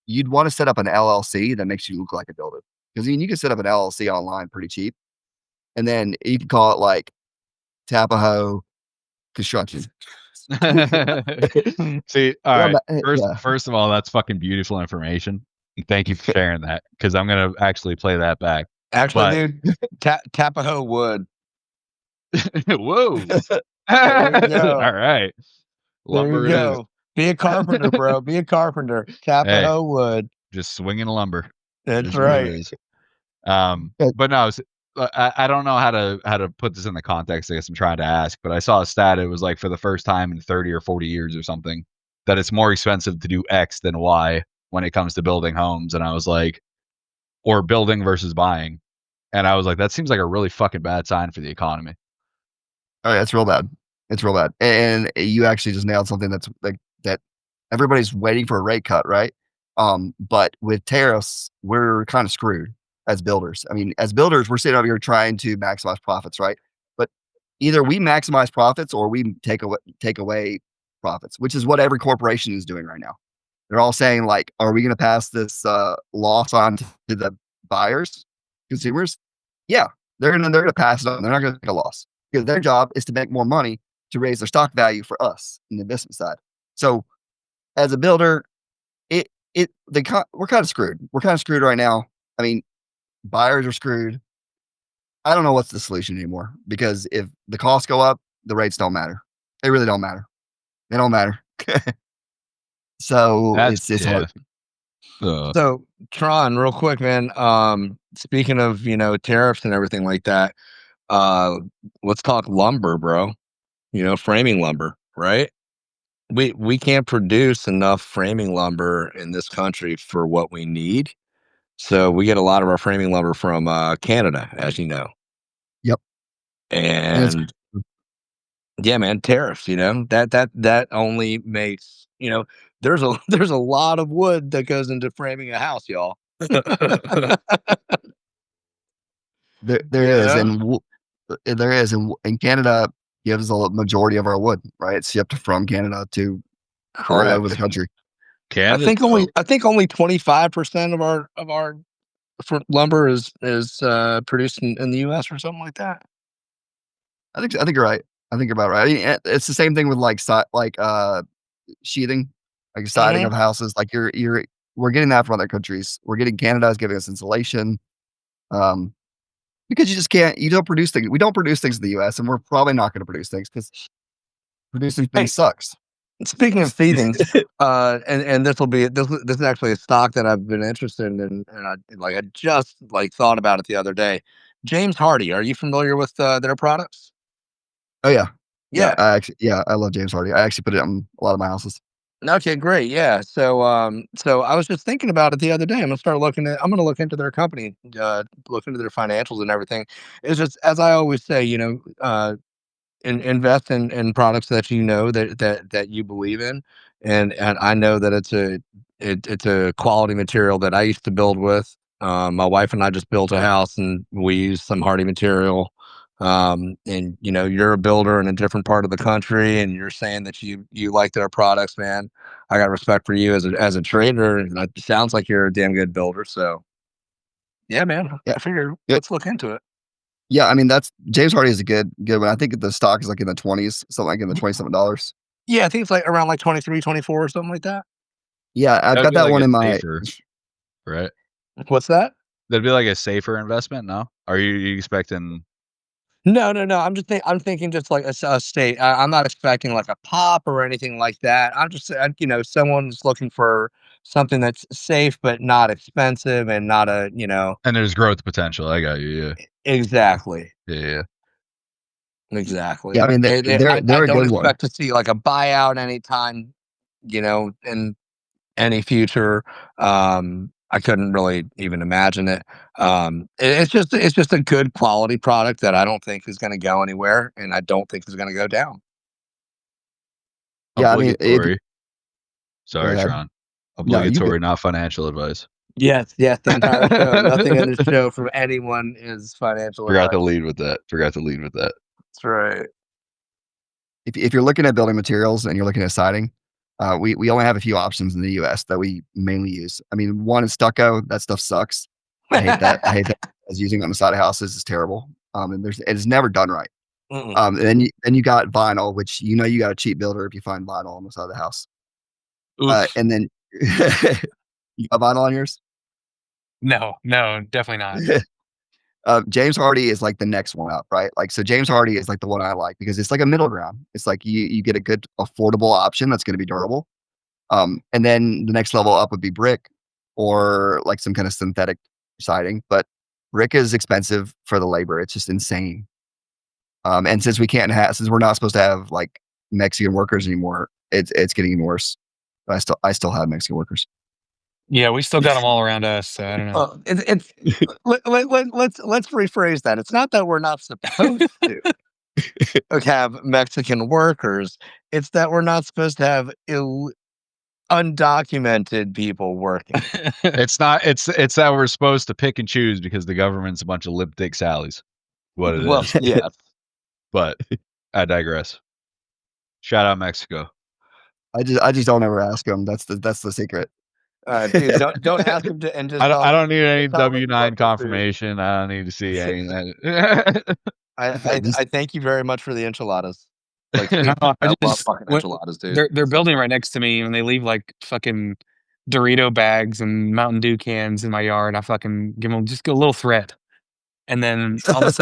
you'd want to set up an LLC that makes you look like a builder. Because you can set up an LLC online pretty cheap. And then you can call it like Tapaho Construction. See, all right. First of all, that's fucking beautiful information. Thank you for sharing that, because I'm gonna actually play that back. Actually, dude, Tapaho wood. Whoa! All right, lumber. There you go. Be a carpenter, bro. Be a carpenter. Tapaho wood. Just swinging lumber. That's right. But no, I don't know how to put this in the context. I guess I'm trying to ask, but I saw a stat. It was like for the first time in 30 or 40 years or something, that it's more expensive to do X than Y when it comes to building homes. And I was like, or building versus buying. And I was like, that seems like a really fucking bad sign for the economy. Oh, yeah, it's real bad. It's real bad. And you actually just nailed something that's like that everybody's waiting for a rate cut, right? But with tariffs, we're kind of screwed as builders. I mean, as builders, we're sitting over here trying to maximize profits, right? But either we maximize profits or we take away profits, which is what every corporation is doing right now. They're all saying, like, are we going to pass this loss on to the buyers, consumers? Yeah, they're gonna pass it on. They're not going to take a loss, because their job is to make more money to raise their stock value for us in the investment side. So, as a builder, we're kind of screwed. We're kind of screwed right now. I mean, buyers are screwed. I don't know what's the solution anymore, because if the costs go up, the rates don't matter. They really don't matter. They don't matter. So it's hard. So Tron, real quick, man. Speaking of, tariffs and everything like that, let's talk lumber, bro. Framing lumber, right? We can't produce enough framing lumber in this country for what we need. So we get a lot of our framing lumber from Canada, as you know. Yep. And yeah, man, tariffs, that only makes, there's a lot of wood that goes into framing a house, y'all. There is, and in Canada gives a majority of our wood, right? It's shipped from Canada to all over the country. Canada, I think only 25% of our lumber is produced in the U.S. or something like that. I think you're right. I think you're about right. I mean, it's the same thing with sheathing, like siding of houses. Like we're getting that from other countries. We're getting Canada's giving us insulation. Because you just can't. You don't produce things. We don't produce things in the U.S. and we're probably not going to produce things, because producing things sucks. Speaking of feedings, and this is actually a stock that I've been interested in, and I just thought about it the other day. James Hardie, are you familiar with their products? Oh yeah. I love James Hardie. I actually put it on a lot of my houses. Okay, great. Yeah. So I was just thinking about it the other day. I'm gonna look into their company, look into their financials and everything. It's just, as I always say, invest in products that that you believe in, and I know that it's a quality material that I used to build with. My wife and I just built a house, and we used some Hardie material. And you're a builder in a different part of the country, and you're saying that you like their products, man. I got respect for you as a trader, and it sounds like you're a damn good builder. So yeah, man. I figured let's look into it. Yeah, I mean, that's James Hardie is a good one. I think the stock is like in the 20s, something like in the $27. Yeah, I think it's like around like 23, 24 or something like that. Yeah, I've got that one in my right. What's that? That'd be like a safer investment. No, are you expecting? No. I'm thinking just like a state. I'm not expecting like a pop or anything like that. I'm just, someone's looking for something that's safe but not expensive, and not And there's growth potential. I got you. Yeah. Exactly. Yeah. Exactly. Yeah, I mean, I don't expect to see like a buyout anytime, in any future. I couldn't really even imagine it. It's just a good quality product that I don't think is going to go anywhere, and I don't think is going to go down. Yeah, I mean, Obligatory. Sorry, Go ahead. Tron. No, you Obligatory, not financial advice. Yes, the entire show. Nothing in the show from anyone is financial Forgot to advice. lead with that. That's right. If you're looking at building materials and you're looking at siding, we only have a few options in the U.S. that we mainly use. I mean, one is stucco. That stuff sucks. I hate that. I hate that as using it on the side of houses is terrible. And it's never done right. And then you got vinyl, which you got a cheap builder if you find vinyl on the side of the house. And then you got vinyl on yours? No, definitely not. James Hardy is like the next one up, right? Like, so James Hardy is like the one I like because it's like a middle ground. It's like you get a good affordable option that's going to be durable. And then the next level up would be brick or like some kind of synthetic siding. But brick is expensive for the labor. It's just insane. And since we're not supposed to have like Mexican workers anymore, it's getting even worse. But I still have Mexican workers. Yeah, we still got them all around us. So I don't know. Let's rephrase that. It's not that we're not supposed to have Mexican workers. It's that we're not supposed to have undocumented people working. It's not. It's that we're supposed to pick and choose because the government's a bunch of lip dick sallies. What it is. Yes. But I digress. Shout out Mexico. I just don't ever ask them. That's the secret. Dude, don't ask him to. And just I don't need any W-9 confirmation. I don't need to see any. I thank you very much for the enchiladas. Like, No, I love fucking enchiladas, dude. They're building right next to me, and they leave like fucking Dorito bags and Mountain Dew cans in my yard. I fucking give them just a little threat, and then all of a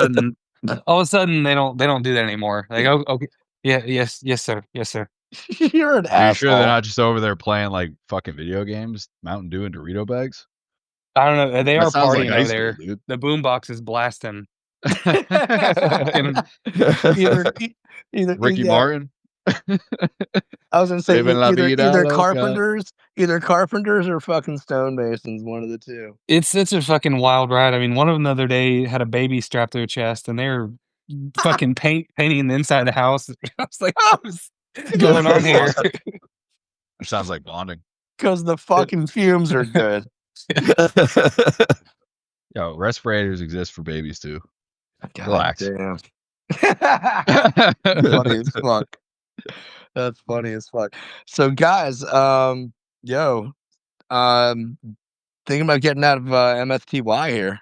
sudden, they don't do that anymore. Like, oh, okay, yeah, yes, sir. You're an Are asshole. you sure they're not just over there playing like fucking video games, Mountain Dew and Dorito bags? I don't know. They That are sounds like partying high over school, there. dude. The boombox is blasting. either Ricky Martin. I was gonna say Living la vida either loca. carpenters or fucking stonemasons, one of the two. It's such a fucking wild ride. I mean, one of them the other day had a baby strapped to her chest, and they were fucking painting the inside of the house. I was like, what's going on here? It sounds like bonding. Because the fucking fumes are good. Yo, respirators exist for babies too. God Relax. Damn. Funny as fuck. That's funny as fuck. So guys, thinking about getting out of MSTY here.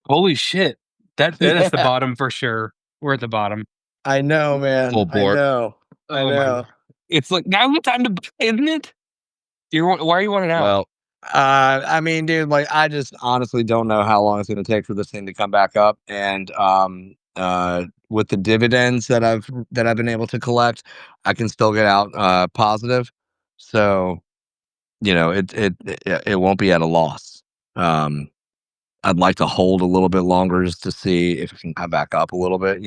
Holy shit. That's the bottom for sure. We're at the bottom. I know, man. Full board. I know. God. It's like, now's the time to buy, isn't it? Why are you wanting out? Well, I mean, dude, like, I just honestly don't know how long it's going to take for this thing to come back up. And with the dividends that I've been able to collect, I can still get out positive. So, it won't be at a loss. I'd like to hold a little bit longer just to see if it can come back up a little bit,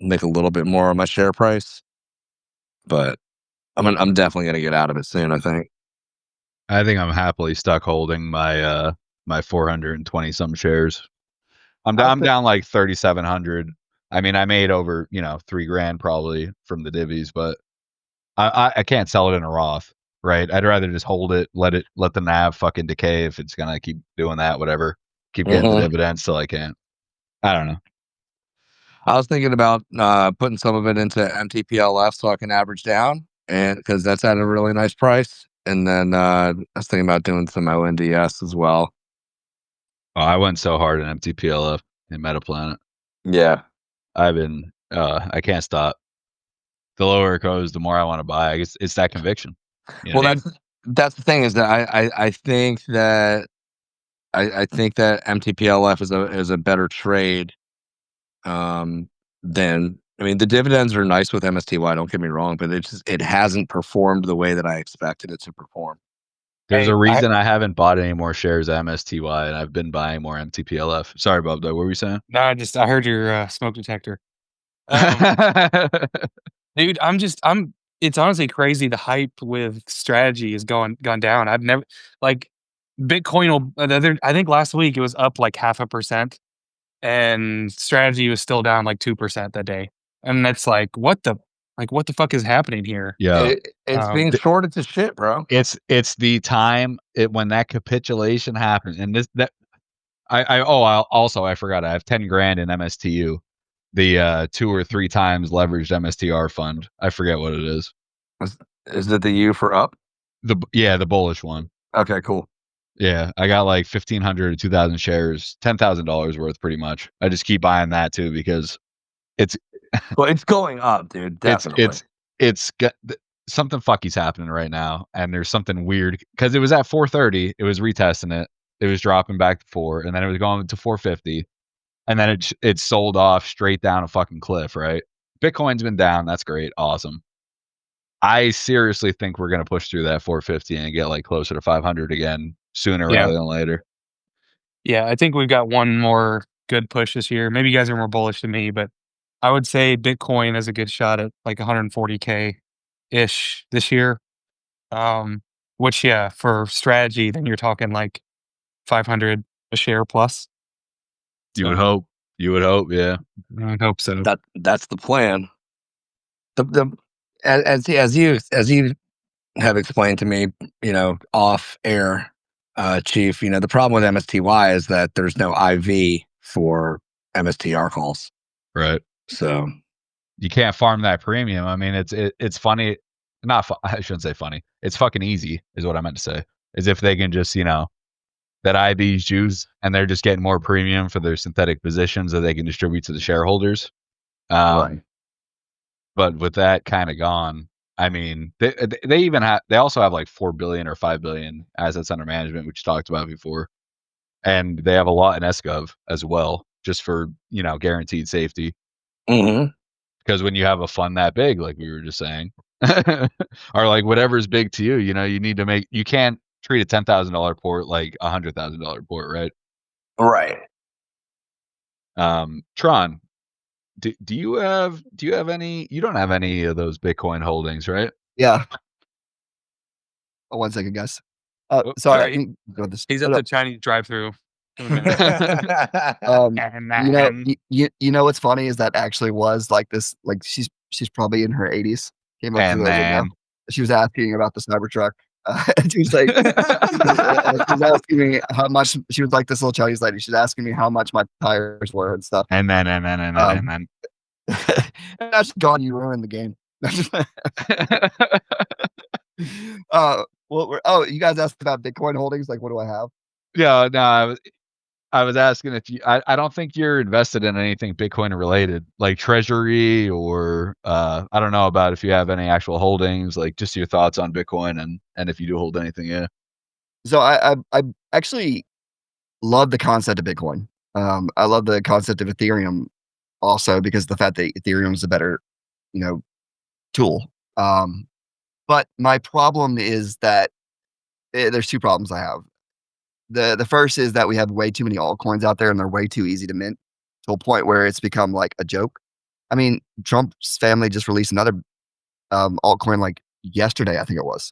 make a little bit more of my share price. But I'm definitely going to get out of it soon, I think. I think I'm happily stuck holding my my 420 some shares. I'm down like 3,700. I mean, I made over $3,000 probably from the divvies, but I can't sell it in a Roth, right? I'd rather just hold it, let the NAV fucking decay if it's gonna keep doing that, whatever. Keep getting the dividends till I can. I don't know. I was thinking about putting some of it into MTPLF so I can average down, and because that's at a really nice price. And then I was thinking about doing some ONDS as well. Oh, I went so hard in MTPLF in Metaplanet. Yeah, I've been I can't stop. The lower it goes, the more I want to buy. I guess it's that conviction. Well, that's the thing is that I think that I think that MTPLF is a better trade than, I mean, the dividends are nice with MSTY, don't get me wrong, but it hasn't performed the way that I expected it to perform. There's a reason I haven't bought any more shares of MSTY, and I've been buying more MTPLF. Sorry, Bob. What were you saying? No, I heard your smoke detector. Dude, it's honestly crazy. The hype with strategy has gone down. I've never, like, Bitcoin will. I think last week it was up like 0.5%, and strategy was still down like 2% that day. And that's like, what the fuck is happening here? Yeah, It's being shorted to shit, bro. it's the time when that capitulation happens, and I forgot I have 10 grand in MSTU, the 2 or 3 times leveraged MSTR fund. I forget what it is. Is it the U for up? The bullish one. Okay, cool. Yeah, I got like 1,500 to 2,000 shares, $10,000 worth, pretty much. I just keep buying that too because it's well, it's going up, dude. Definitely. It's something fucky's happening right now, and there's something weird because it was at 430, it was retesting it, it was dropping back to 4, and then it was going to 450, and then it sold off straight down a fucking cliff. Right, Bitcoin's been down. That's great, awesome. I seriously think we're gonna push through that 450 and get like closer to 500 again sooner rather than later. Yeah, I think we've got one more good push this year. Maybe you guys are more bullish than me, but I would say Bitcoin has a good shot at like 140K ish this year. Which for strategy, then you're talking like 500 a share plus. You would hope. You would hope, yeah. I would hope so. That's the plan. As you have explained to me, off air, Chief, the problem with MSTY is that there's no IV for MSTR calls. Right. So you can't farm that premium. I mean, it's funny. I shouldn't say funny. It's fucking easy is what I meant to say. Is if they can just, that IB's juice and they're just getting more premium for their synthetic positions that they can distribute to the shareholders. Right. But with that kind of gone, I mean, they also have like 4 billion or 5 billion assets under management, which you talked about before. And they have a lot in SGov as well, just for, guaranteed safety. Mm-hmm. Because when you have a fund that big, like we were just saying, or like whatever's big to you, you need to you can't treat a $10,000 port like $100,000 port, right? Right. Tron, do you have any? You don't have any of those Bitcoin holdings, right? Yeah. Oh, 1 second, guys. Sorry. He's at the Chinese drive-through. You know what's funny is that actually was like this. Like she's probably in her 80s. Came up to the window. She was asking about the Cybertruck. And she was like, she was asking me how much. She was like this little Chinese lady. She's asking me how much my tires were and stuff. And then. And that's gone. You ruined the game. You guys asked about Bitcoin holdings. Like, what do I have? Yeah, no, I was asking if you. I don't think you're invested in anything Bitcoin related, like Treasury or I don't know about if you have any actual holdings. Like, just your thoughts on Bitcoin and if you do hold anything. Yeah. So I actually love the concept of Bitcoin. I love the concept of Ethereum also because of the fact that Ethereum is a better, tool. But my problem is that there's 2 problems I have. The first is that we have way too many altcoins out there and they're way too easy to mint to a point where it's become like a joke. I mean, Trump's family just released another altcoin like yesterday, I think it was,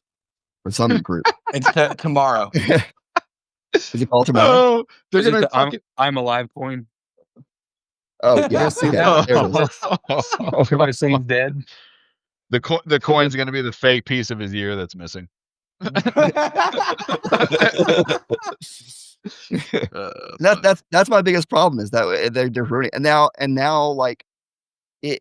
for some group. It's tomorrow. Is it called tomorrow? Oh, they're gonna I'm alive coin. Oh yeah, see that. There it is. Everybody saying dead. The coin's gonna be the fake piece of his ear that's missing. That's my biggest problem is that they're ruining and now like it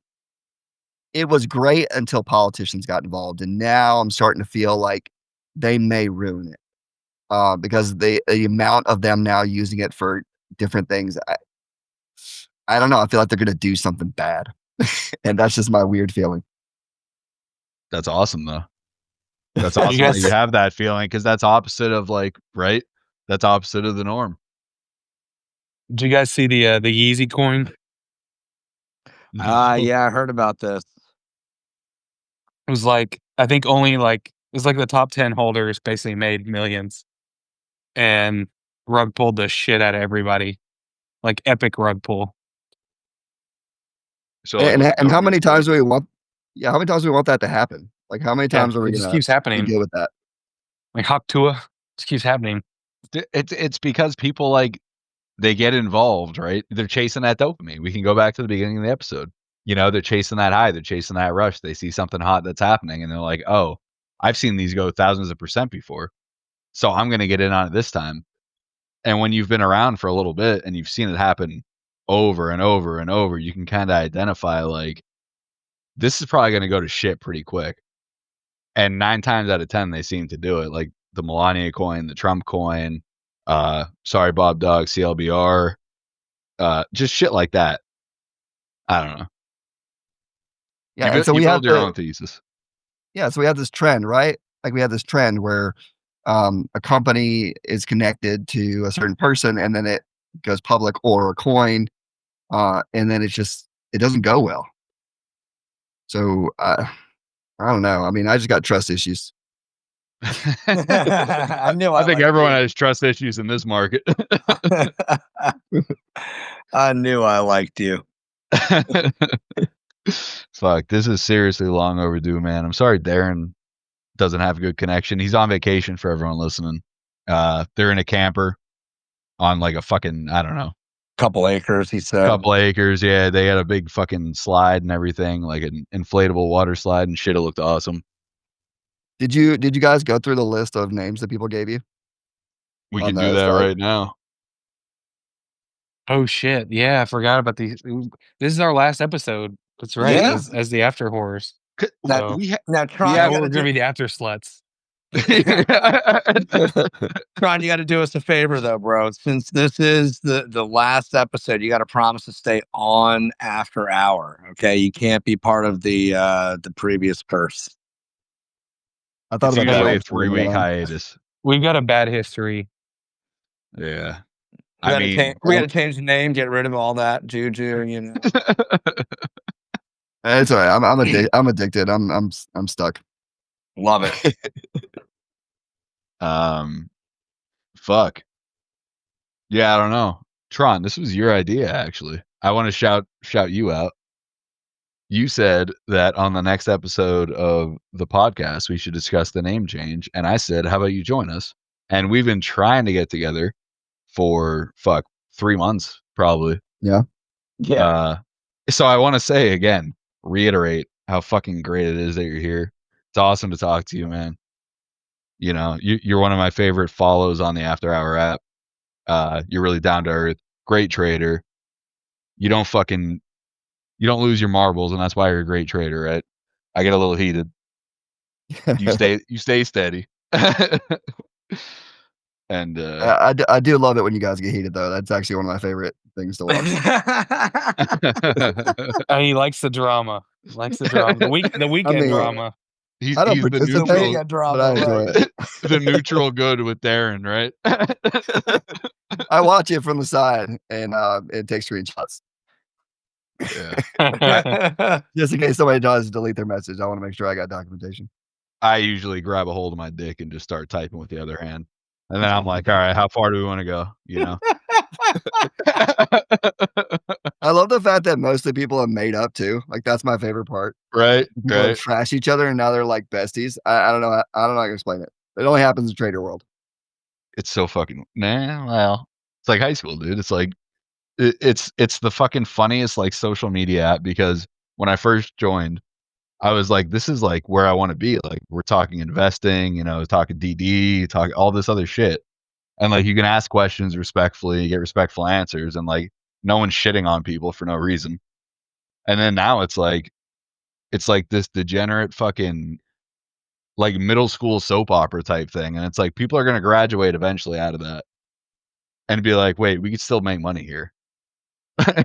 was great until politicians got involved and now I'm starting to feel like they may ruin it because the amount of them now using it for different things I don't know, I feel like they're gonna do something bad and that's just my weird feeling. That's awesome though. That's awesome that you have that feeling because that's opposite of right? That's opposite of the norm. Did you guys see the Yeezy coin? Yeah, I heard about this. It was like I think only it was like the top 10 holders basically made millions, and rug pulled the shit out of everybody, like epic rug pull. So and how many times do we want? Yeah, how many times do we want that to happen? Like, how many times are we going to keeps happening. deal with that? Like Hawk Tua just keeps happening. It's because people like they get involved, right? They're chasing that dopamine. We can go back to the beginning of the episode. You know, they're chasing that high, they're chasing that rush. They see something hot that's happening, and they're like, "Oh, I've seen these go thousands of percent before, so I'm going to get in on it this time." And when you've been around for a little bit and you've seen it happen over and over and over, you can kind of identify like this is probably going to go to shit pretty quick. And 9 times out of 10, they seem to do it. Like the Melania coin, the Trump coin, sorry, Bob Dog, CLBR, just shit like that. I don't know. Yeah, and so we have your own thesis. Yeah, so we have this trend, right? Like we have this trend where a company is connected to a certain person, and then it goes public, or a coin, and then it doesn't go well. So I don't know. I mean, I just got trust issues. I knew I think everyone has trust issues in this market. I knew I liked you. Fuck, this is seriously long overdue, man. I'm sorry Daren doesn't have a good connection. He's on vacation for everyone listening. They're in a camper on like a fucking, I don't know. Couple acres, he said. Couple acres, yeah. They had a big fucking slide and everything, like an inflatable water slide and shit. It looked awesome. Did you guys go through the list of names that people gave you? We can do that right now. Oh shit! Yeah, I forgot about these. This is our last episode. That's right. Yeah. As the AfterWhores. Now, Tron, we're gonna be the After Sluts. Tron, you got to do us a favor though, bro. Since this is the last episode, you got to promise to stay on after hour. Okay, you can't be part of the previous curse. I thought It's about usually that. a 3-week hiatus. We've got a bad history. Yeah. We got to change the name, get rid of all that juju. You know. It's all right. I'm addicted. I'm stuck. Love it. Fuck. Yeah, I don't know. Tron, this was your idea, actually. I want to shout you out. You said that on the next episode of the podcast, we should discuss the name change. And I said, how about you join us? And we've been trying to get together for 3 months, probably. Yeah. Yeah. So I want to say again, reiterate how fucking great it is that you're here. It's awesome to talk to you, man. You know, you're one of my favorite follows on the After Hour app. You're really down to earth, great trader. You don't lose your marbles, and that's why you're a great trader, right? I get a little heated. You stay steady. And I do love it when you guys get heated, though. That's actually one of my favorite things to watch. He likes the drama. The weekend drama. He's the neutral drama, but I enjoy it. The neutral good with Daren, right? I watch it from the side and it takes screenshots. Yeah. Just in case somebody does delete their message, I want to make sure I got documentation. I usually grab a hold of my dick and just start typing with the other hand. And then I'm like, all right, how far do we want to go? You know? I love the fact that most of the people are made up too. Like that's my favorite part. Right. People trash each other and now they're like besties. I don't know. I don't know how to explain it. It only happens in trader world. It's so fucking well. It's like high school, dude. It's like it's the fucking funniest like social media app because when I first joined, I was like, this is like where I want to be. Like we're talking investing, you know, talking DD, talking all this other shit. And like you can ask questions respectfully, you get respectful answers, and like no one's shitting on people for no reason. And then now it's like this degenerate fucking like middle school soap opera type thing. And it's like people are gonna graduate eventually out of that and be like, wait, we could still make money here.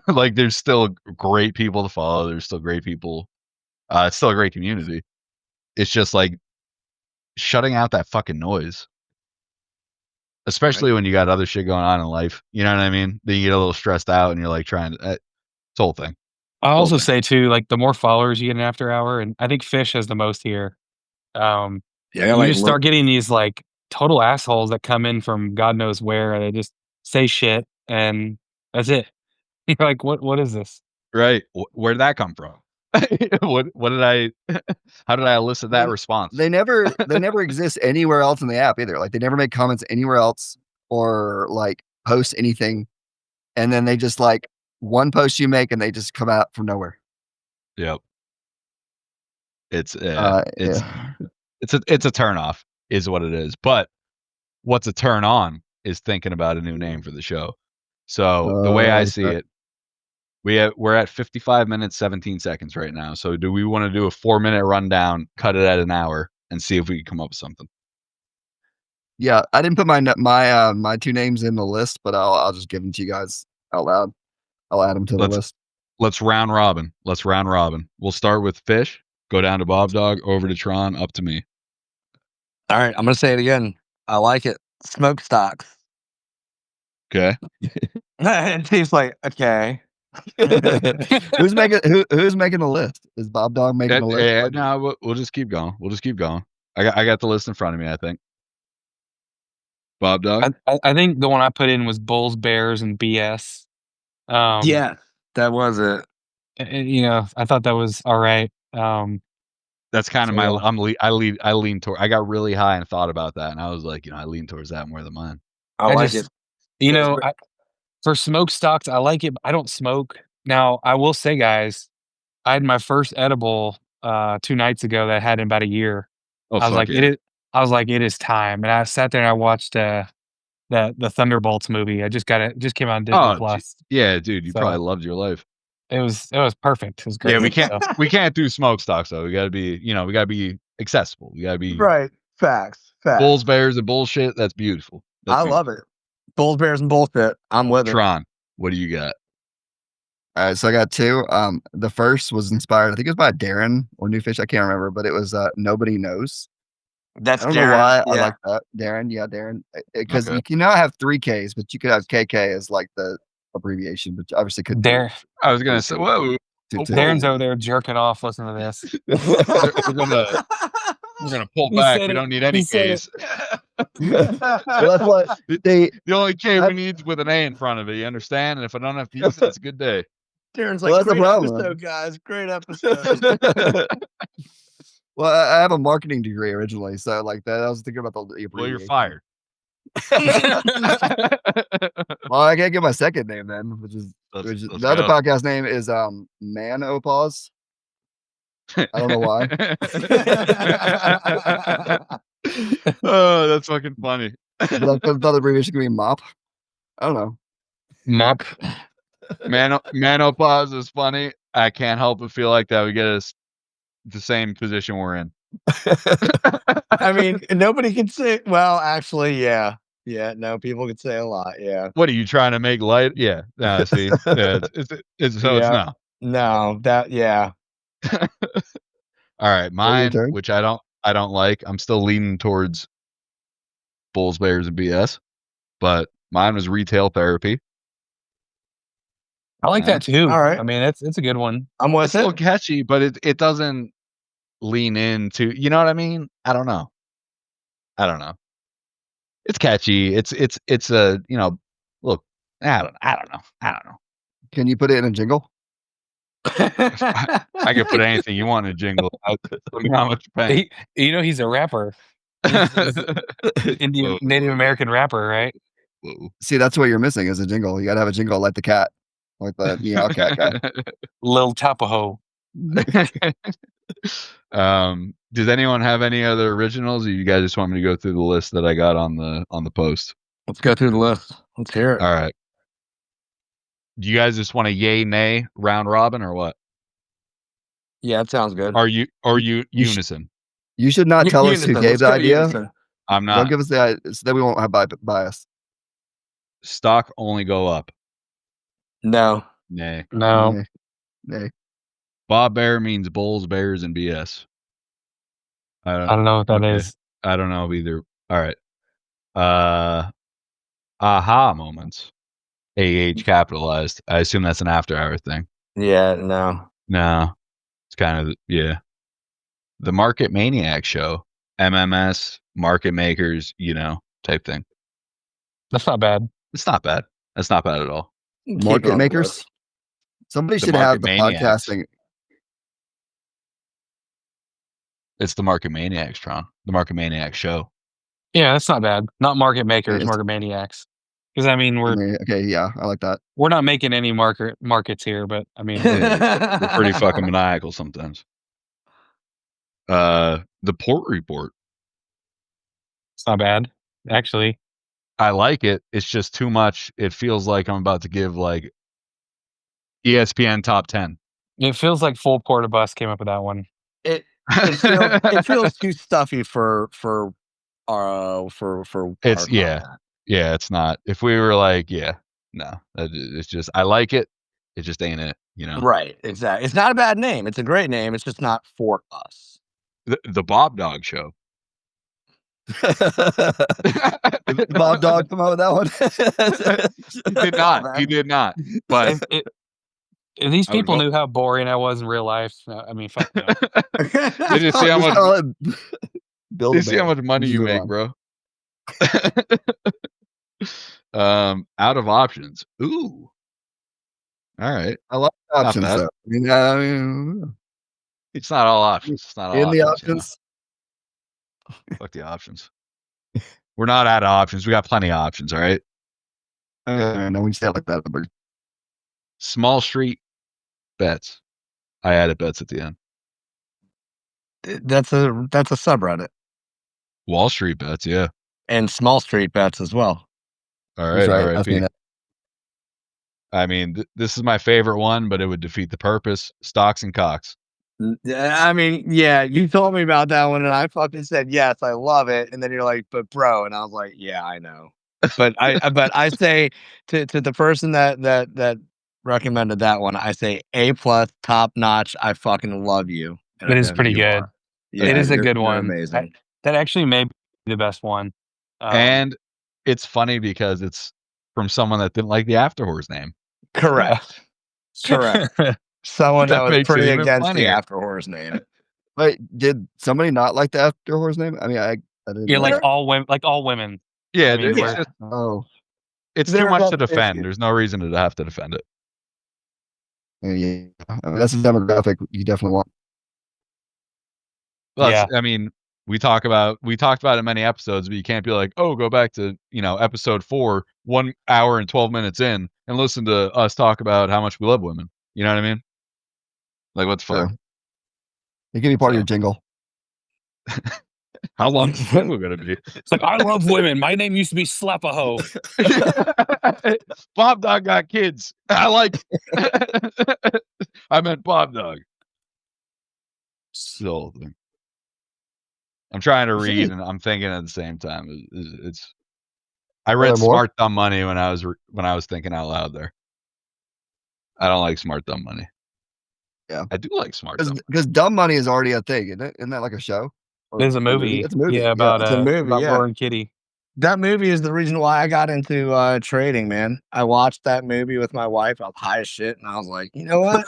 Like there's still great people to follow, there's still great people. It's still a great community. It's just like shutting out that fucking noise. Especially when you got other shit going on in life. You know what I mean? Then you get a little stressed out and you're like trying to, it's the whole thing. I also say too, like the more followers you get in After Hour, and I think Fish has the most here. You just start getting these like total assholes that come in from God knows where. They just say shit and that's it. You're like, what is this? Right. Where did that come from? What did I how did I elicit that response? They never exist anywhere else in the app either. Like they never make comments anywhere else or like post anything, and then they just like one post you make and they just come out from nowhere. Yep. It's Yeah. it's a turn off is what it is. But what's a turn on is thinking about a new name for the show. So the way I see it, we're at 55 minutes 17 seconds right now. So do we want to do a 4-minute rundown, cut it at an hour, and see if we can come up with something? Yeah, I didn't put my two names in the list, but I'll just give them to you guys out loud. I'll add them to the list. Let's round robin. We'll start with Fish, go down to Bob Dog, over to Tron, up to me. All right, I'm gonna say it again. I like it. Smokestocks. Okay. It seems like okay. Who's making the list? Is Bob Dog making the list? Yeah, no, we'll just keep going. I got the list in front of me, I think. Bob Dog? I think the one I put in was Bulls, Bears, and BS. Yeah, that was it. And, I thought that was all right. That's kind of so, my. I lean toward. I got really high and thought about that, and I was like, I lean towards that more than mine. I like it. For smokestocks, I like it. But I don't smoke. Now, I will say, guys, I had my first edible 2 nights ago that I had in about a year. Oh, I was like, yeah. it is time. And I sat there and I watched the Thunderbolts movie. Just came out on Disney Plus. Yeah, dude, you probably loved your life. It was perfect. It was great. Yeah, we can't do smokestocks though. We gotta be accessible. We gotta be right. Facts. Bulls, Bears, and bullshit. That's beautiful. I love it. Bulls, Bears, and bullshit. I'm with it. Tron, what do you got? All right, so I got two. The first was inspired, I think it was by Daren or New Fish, I can't remember, but it was Nobody Knows. That's I don't know why I like that. Daren, because you cannot have 3 Ks, but you could have KK as like the abbreviation, but obviously couldn't. I was gonna say, whoa. Daren's over there jerking off. Listen to this. We're gonna pull back. We don't need any Ks. Well, that's what the only K we need is with an A in front of it. You understand? And if I don't have P's, it's a good day. Daren's like, great episode, guys. Great episode. Well, I have a marketing degree originally, so like that. I was thinking about the well, you're fired. Well, I can't get my second name then, which is the other podcast name is Manopause. I don't know why. Oh, that's fucking funny. But I thought the abbreviation could be MOP. I don't know. MOP. Manopause is funny. I can't help but feel like that would get us the same position we're in. I mean, nobody can say. Well, actually, yeah. No, people could say a lot. Yeah. What are you trying to make light? Yeah. See, it's no. No, that yeah. All right, mine, which I don't like. I'm still leaning towards Bulls, Bears, and BS, but mine was Retail Therapy. I like that too. All right. I mean, it's a good one. I'm with it. It's still catchy, but it doesn't lean into. You know what I mean? I don't know. It's catchy. It's a look. I don't know. Can you put it in a jingle? I could put anything you want in a jingle. How much you paying? He's a rapper. Indian Native American rapper, right? Whoa. See, that's what you're missing is a jingle. You gotta have a jingle like the cat, like the meow cat guy. Lil Tapaho. Does anyone have any other originals, or you guys just want me to go through the list that I got on the post? Let's go through the list. Let's hear it. All right. Do you guys just want a yay nay round robin or what? Yeah, it sounds good. Are you unison? You should not tell us who gave the idea. Unison. I'm not. Don't give us the idea so that we won't have bias. Stock only go up. No. Nay. No. Nay. Bob Bear means Bulls, Bears, and BS. I don't know what that is. I don't know either. All right. Aha moments. AH capitalized. I assume that's an after hour thing. Yeah, no. It's kind of the Market Maniac show. MMS, market makers, type thing. That's not bad. It's not bad. That's not bad at all. Market makers. Somebody should have the podcasting. It's the Market Maniacs, Tron. The Market Maniac show. Yeah, that's not bad. Not market makers, It's- market maniacs. Because I mean, okay, yeah, I like that. we're not making any markets here, but I mean, We're pretty fucking maniacal sometimes. The port report. it's not bad actually. I like it. It's just too much. It feels like I'm about to give like ESPN top 10. It feels like Full Porta Bus came up with that one. It feels too stuffy for It's our yeah. content. Yeah, it's not. If we were like, yeah, no, it's just I like it. It just ain't it, you know. Right, exactly. It's not a bad name. It's a great name. It's just not for us. The Bob Dog Show. Did Bob Dog come out with that one? He did not. He did not. But If these I would people vote- knew how boring I was in real life, I mean, fuck no. they just see how Just much call it Build they a see how Bear. much money Just you go make, on. bro. Out of options. Ooh. All right. I like Not options bad. though. I mean, It's not all options. It's not all in the options. you know? options. Fuck the options. We're not out of options. We got plenty of options. All right. No, when you say it like that, but Small street bets. I added bets at the end. That's a subreddit. Wall Street bets. Yeah. And Small Street bets as well. All that's right. right. I've seen RIP. it. I mean, this is my favorite one, but it would defeat the purpose. Stocks and cocks. I mean, yeah, you told me about that one, and I fucking said yes, I love it. And then you're like, but bro, and I was like, yeah, I know. But I say to the person that recommended that one, I say A+, top notch. I fucking love you. And It I is know who pretty you good. are. It is a you're- good you're one. Amazing. That actually may be the best one. And it's funny because it's from someone that didn't like the AfterWhores name. Correct. Correct. Someone that That was makes it pretty even against funnier. the AfterWhores name. Wait, did somebody not like the AfterWhores name? I mean, I didn't. Yeah, know like that. all women. Yeah, I mean, it's, we're- just, Oh, it's They're too much to about- defend. There's no reason to have to defend it. yeah. I mean, that's a demographic you definitely want. Well, Yeah. I mean, we talked about it in many episodes, but you can't be like, oh, go back to episode 4, 1 hour and 12 minutes in, and listen to us talk about how much we love women. You know what I mean? Like, what the fuck? So, it can be part of your jingle. How long is the jingle gonna be? It's like, I love women. My name used to be Slap-a-Ho. Bob Dog got kids. I like. I meant Bob Dog. It's the whole thing. I'm trying to read and I'm thinking at the same time. It's. I read there more? Smart Dumb Money when I was thinking out loud there. I don't like Smart Dumb Money. Yeah. I do like Smart Dumb. Because Dumb Money is already a thing, isn't it? Isn't that like a show? Or There's a movie. It's a movie. Yeah, about it's a movie, about yeah. Roaring Kitty. That movie is the reason why I got into trading, man. I watched that movie with my wife. I was high as shit, and I was like, you know what?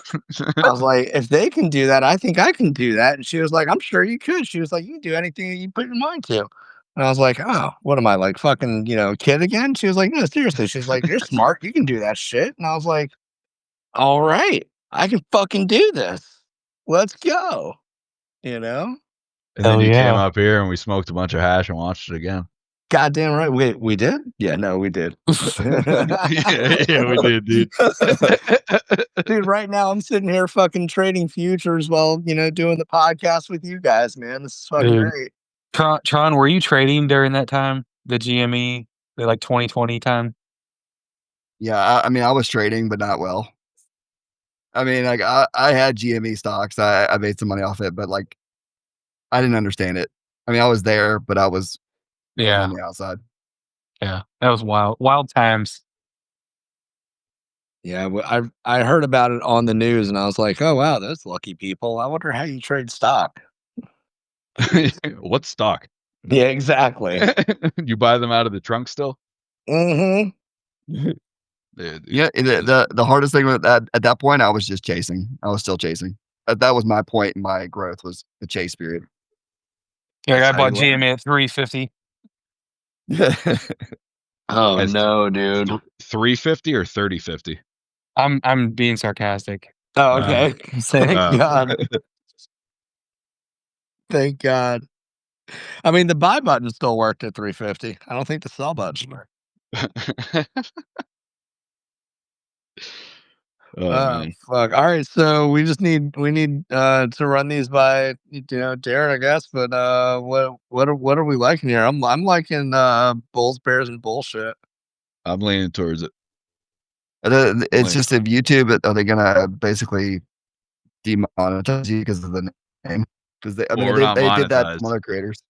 I was like, if they can do that, I think I can do that. And she was like, I'm sure you could. She was like, you can do anything that you put your mind to. And I was like, oh, what am I, like fucking, kid again? She was like, no, seriously. She's like, you're smart. You can do that shit. And I was like, all right, I can fucking do this. Let's go. And then Hell you yeah. came up here and we smoked a bunch of hash and watched it again. Goddamn right. We did? Yeah, no, we did. yeah, we did, dude. Dude, right now I'm sitting here fucking trading futures while, doing the podcast with you guys, man. This is fucking Dude. great. Tron, were you trading during that time? The GME, the like 2020 time? Yeah, I mean, I was trading, but not well. I mean, like I had GME stocks. I made some money off it, but like I didn't understand it. I mean, I was there, but I was Yeah. on the outside. Yeah. That was wild times. Yeah, I heard about it on the news and I was like, oh wow, those lucky people. I wonder how you trade stock. What stock? Yeah, exactly. You buy them out of the trunk still? Mm-hmm. Dude, Yeah, the hardest thing with that at that point, I was just chasing. I was still chasing. That was my point in my growth, was the chase period. Yeah, That's I how bought you learn. GME at 350. Oh As- no, dude. 350 or 3050? I'm being sarcastic. Oh, okay. Thank Uh, God. Thank God. I mean, the buy button still worked at 350. I don't think the sell button worked. Man. Fuck. All right, so we need to run these by Daren, I guess. But what are we liking here? I'm liking Bulls, Bears, and bullshit. I'm leaning towards it. It's just if YouTube, are they gonna basically demonetize you because of the name? Because they did that to some other creators.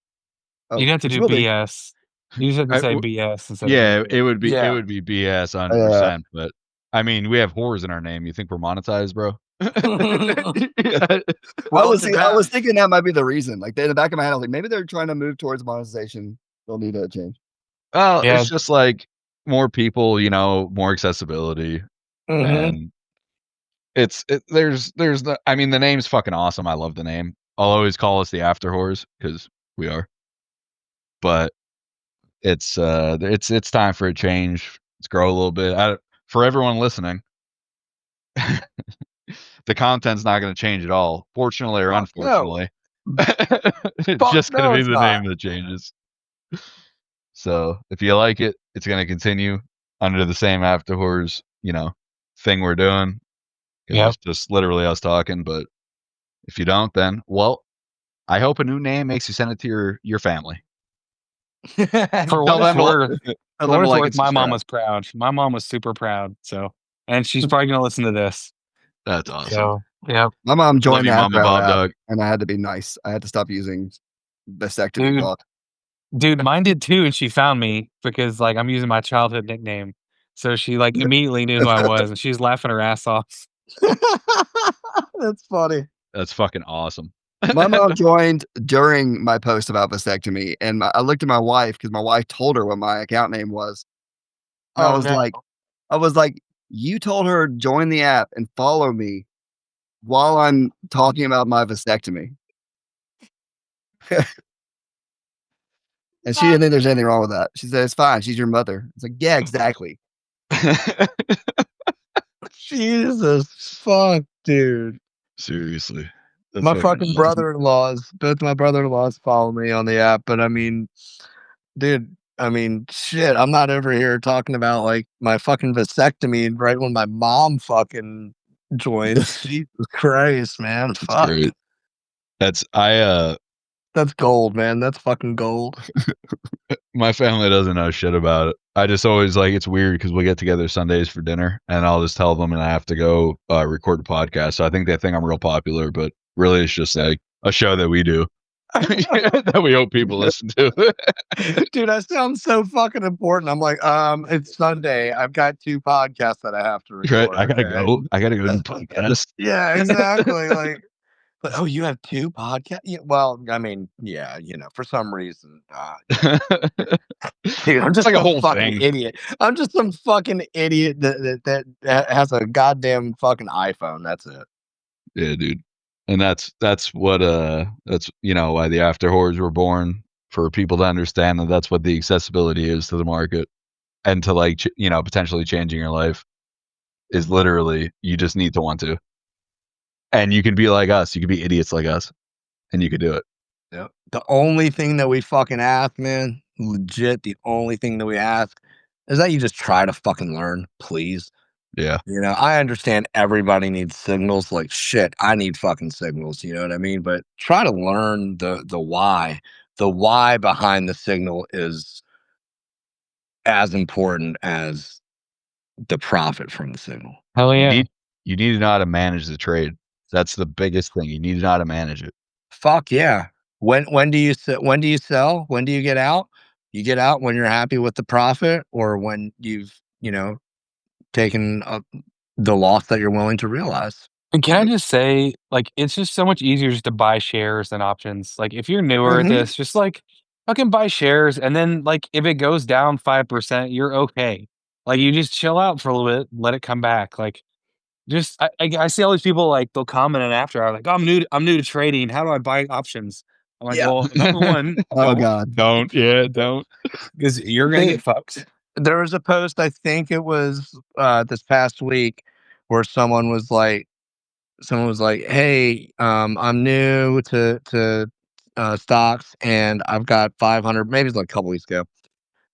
Oh, You'd have to do BS. You just have to say BS instead. Yeah, of it would be BS 100%. But I mean, we have whores in our name. You think we're monetized, bro? Well, I was thinking that might be the reason. Like in the back of my head, I was like, maybe they're trying to move towards monetization. They'll need a change. Well, it's just like more people, more accessibility, and there's the. I mean, the name's fucking awesome. I love the name. I'll always call us the AfterWhores because we are. But it's time for a change. Let's grow a little bit. For everyone listening, the content's not going to change at all. Fortunately or unfortunately, it's just going to be the name that changes. So if you like it, it's going to continue under the same AfterWhores, thing we're doing. It's just literally us talking. But if you don't, then I hope a new name makes you send it to your family. For what it's worth, my mom was proud. My mom was super proud. So, and she's probably gonna listen to this. That's awesome. So, yeah. My mom joined the Bob, and I had to be nice. I had to stop using vasectomy. Dude, mine did too, and she found me because I'm using my childhood nickname. So she immediately knew who I was, and she was laughing her ass off. That's funny. That's fucking awesome. My mom joined during my post about vasectomy, and I looked at my wife because my wife told her what my account name was. And I was like, you told her join the app and follow me while I'm talking about my vasectomy. And she didn't think there's anything wrong with that. She said, it's fine. She's your mother. It's like, yeah, exactly. Jesus fuck, dude. Seriously. My fucking brother-in-laws, both my brother-in-laws follow me on the app, but I mean, dude, shit, I'm not over here talking about my fucking vasectomy right when my mom fucking joins. Jesus Christ, man. That's fuck. Great. That's gold, man. That's fucking gold. My family doesn't know shit about it. I just always it's weird because we get together Sundays for dinner and I'll just tell them and I have to go record a podcast. So I think they think I'm real popular, but really it's just a show that we do that we hope people listen to. Dude, I sound so fucking important. I'm like, it's Sunday. I've got 2 podcasts that I have to record. Right. I gotta go do podcast. Yeah, exactly. But oh, you have 2 podcasts? Yeah, well, for some reason. Dude, I'm just a whole fucking idiot. I'm just some fucking idiot that has a goddamn fucking iPhone. That's it. Yeah, dude. And that's what why the AfterWhores were born, for people to understand that that's what the accessibility is to the market, and to potentially changing your life is literally you just need to want to. And you could be like us. You could be idiots like us. And you could do it. Yep. The only thing that we fucking ask, man, legit, the only thing that we ask is that you just try to fucking learn, please. Yeah. I understand everybody needs signals. Like, shit, I need fucking signals. You know what I mean? But try to learn the why. The why behind the signal is as important as the profit from the signal. Hell yeah. You need to know how to manage the trade. That's the biggest thing. You need to know how to manage it. Fuck yeah. When do you sell? When do you get out? You get out when you're happy with the profit, or when you've taken the loss that you're willing to realize. And can I just say, it's just so much easier just to buy shares than options. If you're newer at this, just fucking buy shares, and then if it goes down 5%, you're okay. You just chill out for a little bit, let it come back. I see all these people they'll comment and after are like, oh, I'm new to trading. How do I buy options? I'm like, well, number one, don't, because you're gonna get fucked. There was a post, I think it was this past week, where someone was like, hey, I'm new to stocks, and I've got 500. Maybe it's like a couple weeks ago.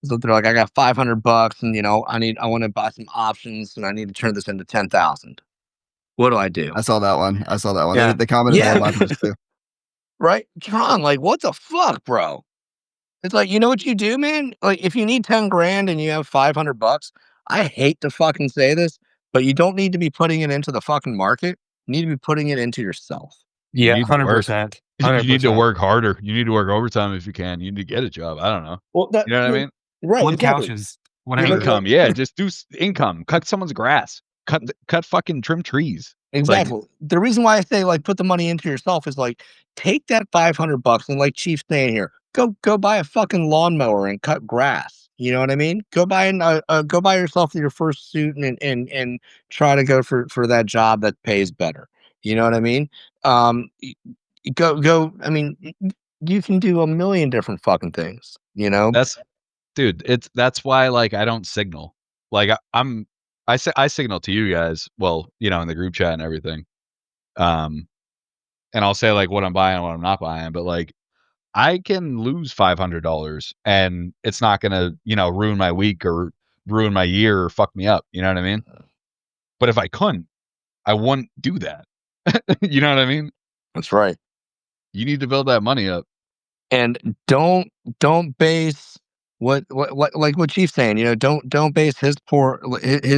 So they're like, I got $500, and I want to buy some options, and I need to turn this into 10,000. What do I do? I saw that one. Yeah. They commented Yeah. on my post too. Right, Tron? Like, what the fuck, bro? It's like, you know what you do, man? Like, if you need 10 grand and you have $500, I hate to fucking say this, but you don't need to be putting it into the fucking market. You need to be putting it into yourself. Yeah, need to work. 100%. You need to work harder. You need to work overtime if you can. You need to get a job. I don't know. Well, You know what I mean? Right. Flip Exactly. couches, whatever. Income, yeah. Just do income. Cut someone's grass. Cut fucking trim trees. Exactly. The reason why I say like put the money into yourself is like take that $500 and like Chief's saying here, go buy a fucking lawnmower and cut grass. You know what I mean? Go buy yourself your first suit and try to go for that job that pays better. You know what I mean? Go. I mean, you can do a million different fucking things. You know? That's why like I don't signal. Like I signal to you guys, well, in the group chat and everything. And I'll say like what I'm buying and what I'm not buying, but like I can lose $500 and it's not gonna, ruin my week or ruin my year or fuck me up. You know what I mean? But if I couldn't, I wouldn't do that. You know what I mean? That's right. You need to build that money up. And don't base what like what Chief's saying, don't base his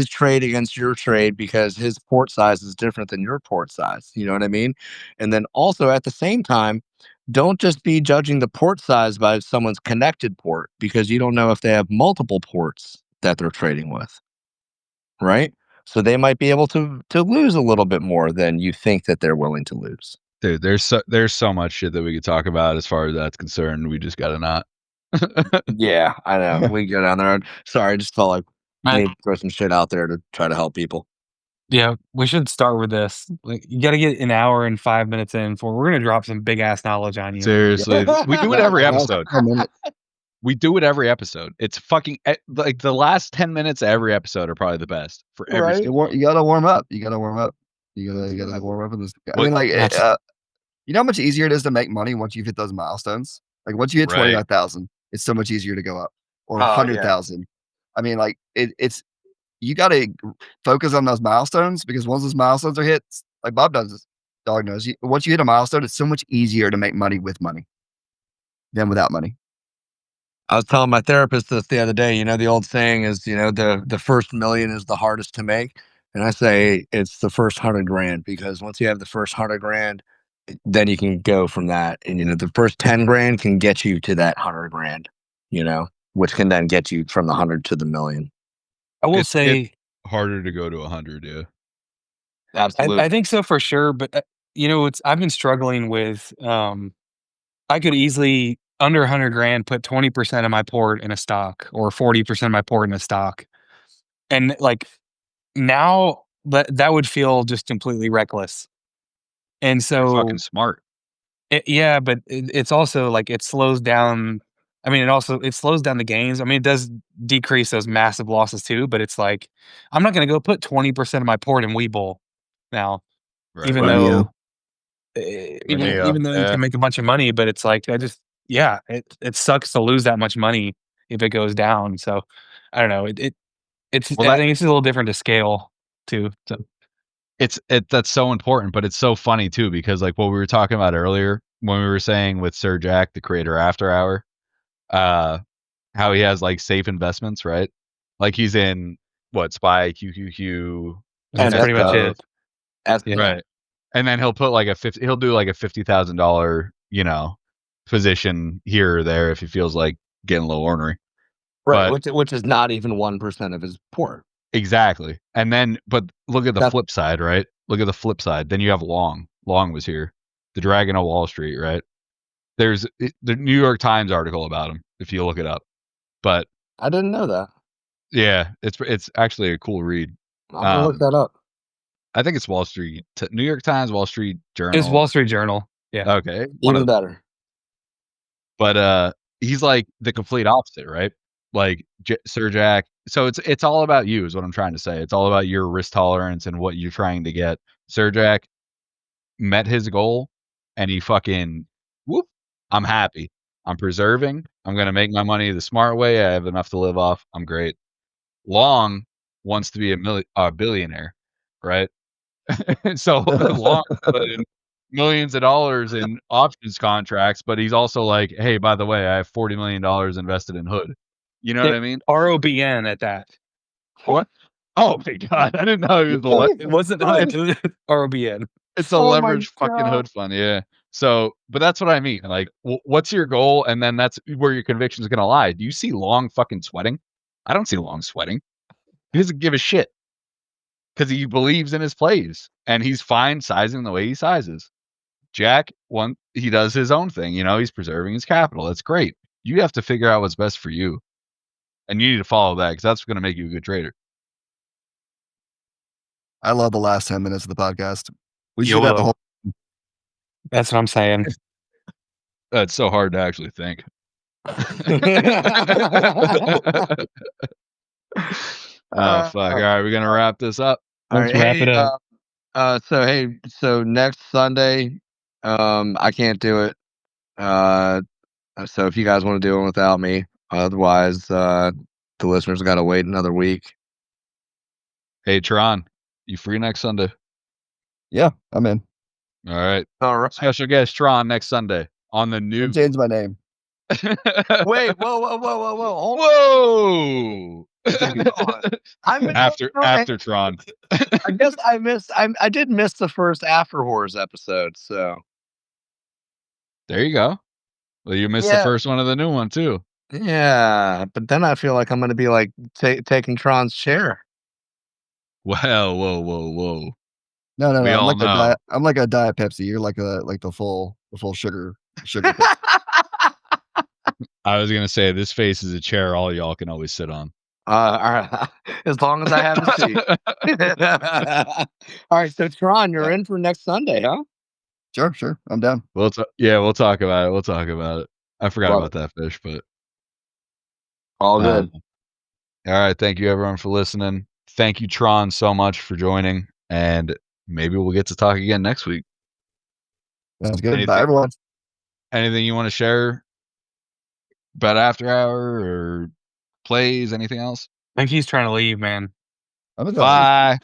trade against your trade because his port size is different than your port size. You know what I mean? And then also at the same time, don't just be judging the port size by someone's connected port because you don't know if they have multiple ports that they're trading with. Right? So they might be able to lose a little bit more than you think that they're willing to lose. Dude, there's so much shit that we could talk about as far as that's concerned. We just gotta not. Yeah, I know. We go down there. Sorry, I just felt like I need to throw some shit out there to try to help people. Yeah, we should start with this. Like, you got to get an hour and 5 minutes in for we're gonna drop some big ass knowledge on you. Seriously, we do it every episode. We do it every episode. It's fucking like the last 10 minutes of every episode are probably the best for every. Right. You gotta warm up. You gotta warm up in this. I mean, like, you know how much easier it is to make money once you've hit those milestones. Like once you hit 29,000, it's so much easier to go up, or 100,000. I mean, like it's you got to focus on those milestones because once those milestones are hit, like Bob does, dog knows. Once you hit a milestone, it's so much easier to make money with money than without money. I was telling my therapist this the other day. The old saying is, the first million is the hardest to make, and I say it's the first 100 grand because once you have the first 100 grand, then you can go from that, and the first 10 grand can get you to that 100 grand. Which can then get you from the 100 to the million. I will say harder to go to 100. Yeah, absolutely. I think so for sure. But I've been struggling with. I could easily under 100 grand put 20% of my port in a stock or 40% of my port in a stock, and like now that would feel just completely reckless. And so you're fucking smart. Yeah, but it's also like it slows down. I mean, it slows down the gains. I mean, it does decrease those massive losses too. But it's like I'm not going to go put 20% of my port in Webull now, even though even though you can make a bunch of money. But it's like it sucks to lose that much money if it goes down. So I don't know. I think it's a little different to scale too. So. That's so important, but it's so funny too because like what we were talking about earlier when we were saying with Sir Jack, the creator of After Hour, how he has like safe investments, right? Like he's in SPY, QQQ, that's pretty much it. Right, and then he'll put like he'll do like a $50,000 position here or there if he feels like getting a little ornery, right? Which is not even 1% of his port. Exactly. And then, but look at the flip side, right? Look at the flip side. Then you have Long. Long was here. The Dragon of Wall Street, right? There's the New York Times article about him, if you look it up. But I didn't know that. Yeah, it's actually a cool read. I'm gonna look that up. I think it's Wall Street. New York Times, Wall Street Journal. It's Wall Street Journal. Yeah. Okay. Even better. But he's like the complete opposite, right? Like Sir Jack. So it's all about you is what I'm trying to say. It's all about your risk tolerance and what you're trying to get. Sir Jack met his goal and he fucking I'm happy. I'm preserving. I'm going to make my money the smart way. I have enough to live off. I'm great. Long wants to be a billionaire, right? So Long put in millions of dollars in options contracts, but he's also like, hey, by the way, I have $40 million invested in Hood. You know what I mean? ROBN at that. What? Oh my god, I didn't know he was the It wasn't ROBN. It's a leveraged fucking Hood fund, yeah. So, but that's what I mean. Like, what's your goal? And then that's where your conviction is going to lie. Do you see Long fucking sweating? I don't see Long sweating. He doesn't give a shit because he believes in his plays and he's fine sizing the way he sizes. Jack, he does his own thing. You know, he's preserving his capital. That's great. You have to figure out what's best for you, and you need to follow that because that's going to make you a good trader. I love the last 10 minutes of the podcast. We should have the whole. That's what I'm saying. That's so hard to actually think. Oh fuck! All right, we're gonna wrap this up. Let's wrap it up. So next Sunday, I can't do it. So if you guys want to do it without me, otherwise, the listeners got to wait another week. Hey Tron, you free next Sunday? Yeah, I'm in. All right. All right. Special guest Tron next Sunday on the new. Change my name. Wait, whoa! Whoa! After Tron. I guess I did miss the first AfterWhores episode, so there you go. Well, you missed the first one of the new one too. Yeah, but then I feel like I'm going to be like taking Tron's chair. Well, whoa. No. I'm like a Diet Pepsi. You're like the full sugar. I was gonna say this face is a chair all y'all can always sit on. All right. As long as I have a seat. All right, so Tron, you're in for next Sunday, huh? Sure. I'm down. We'll talk about it. I forgot about that fish, but all good. All right, thank you everyone for listening. Thank you, Tron, so much for joining, and maybe we'll get to talk again next week. Sounds good. Bye, everyone. Anything you want to share about After Hour or plays? Anything else? I think he's trying to leave, man. Bye.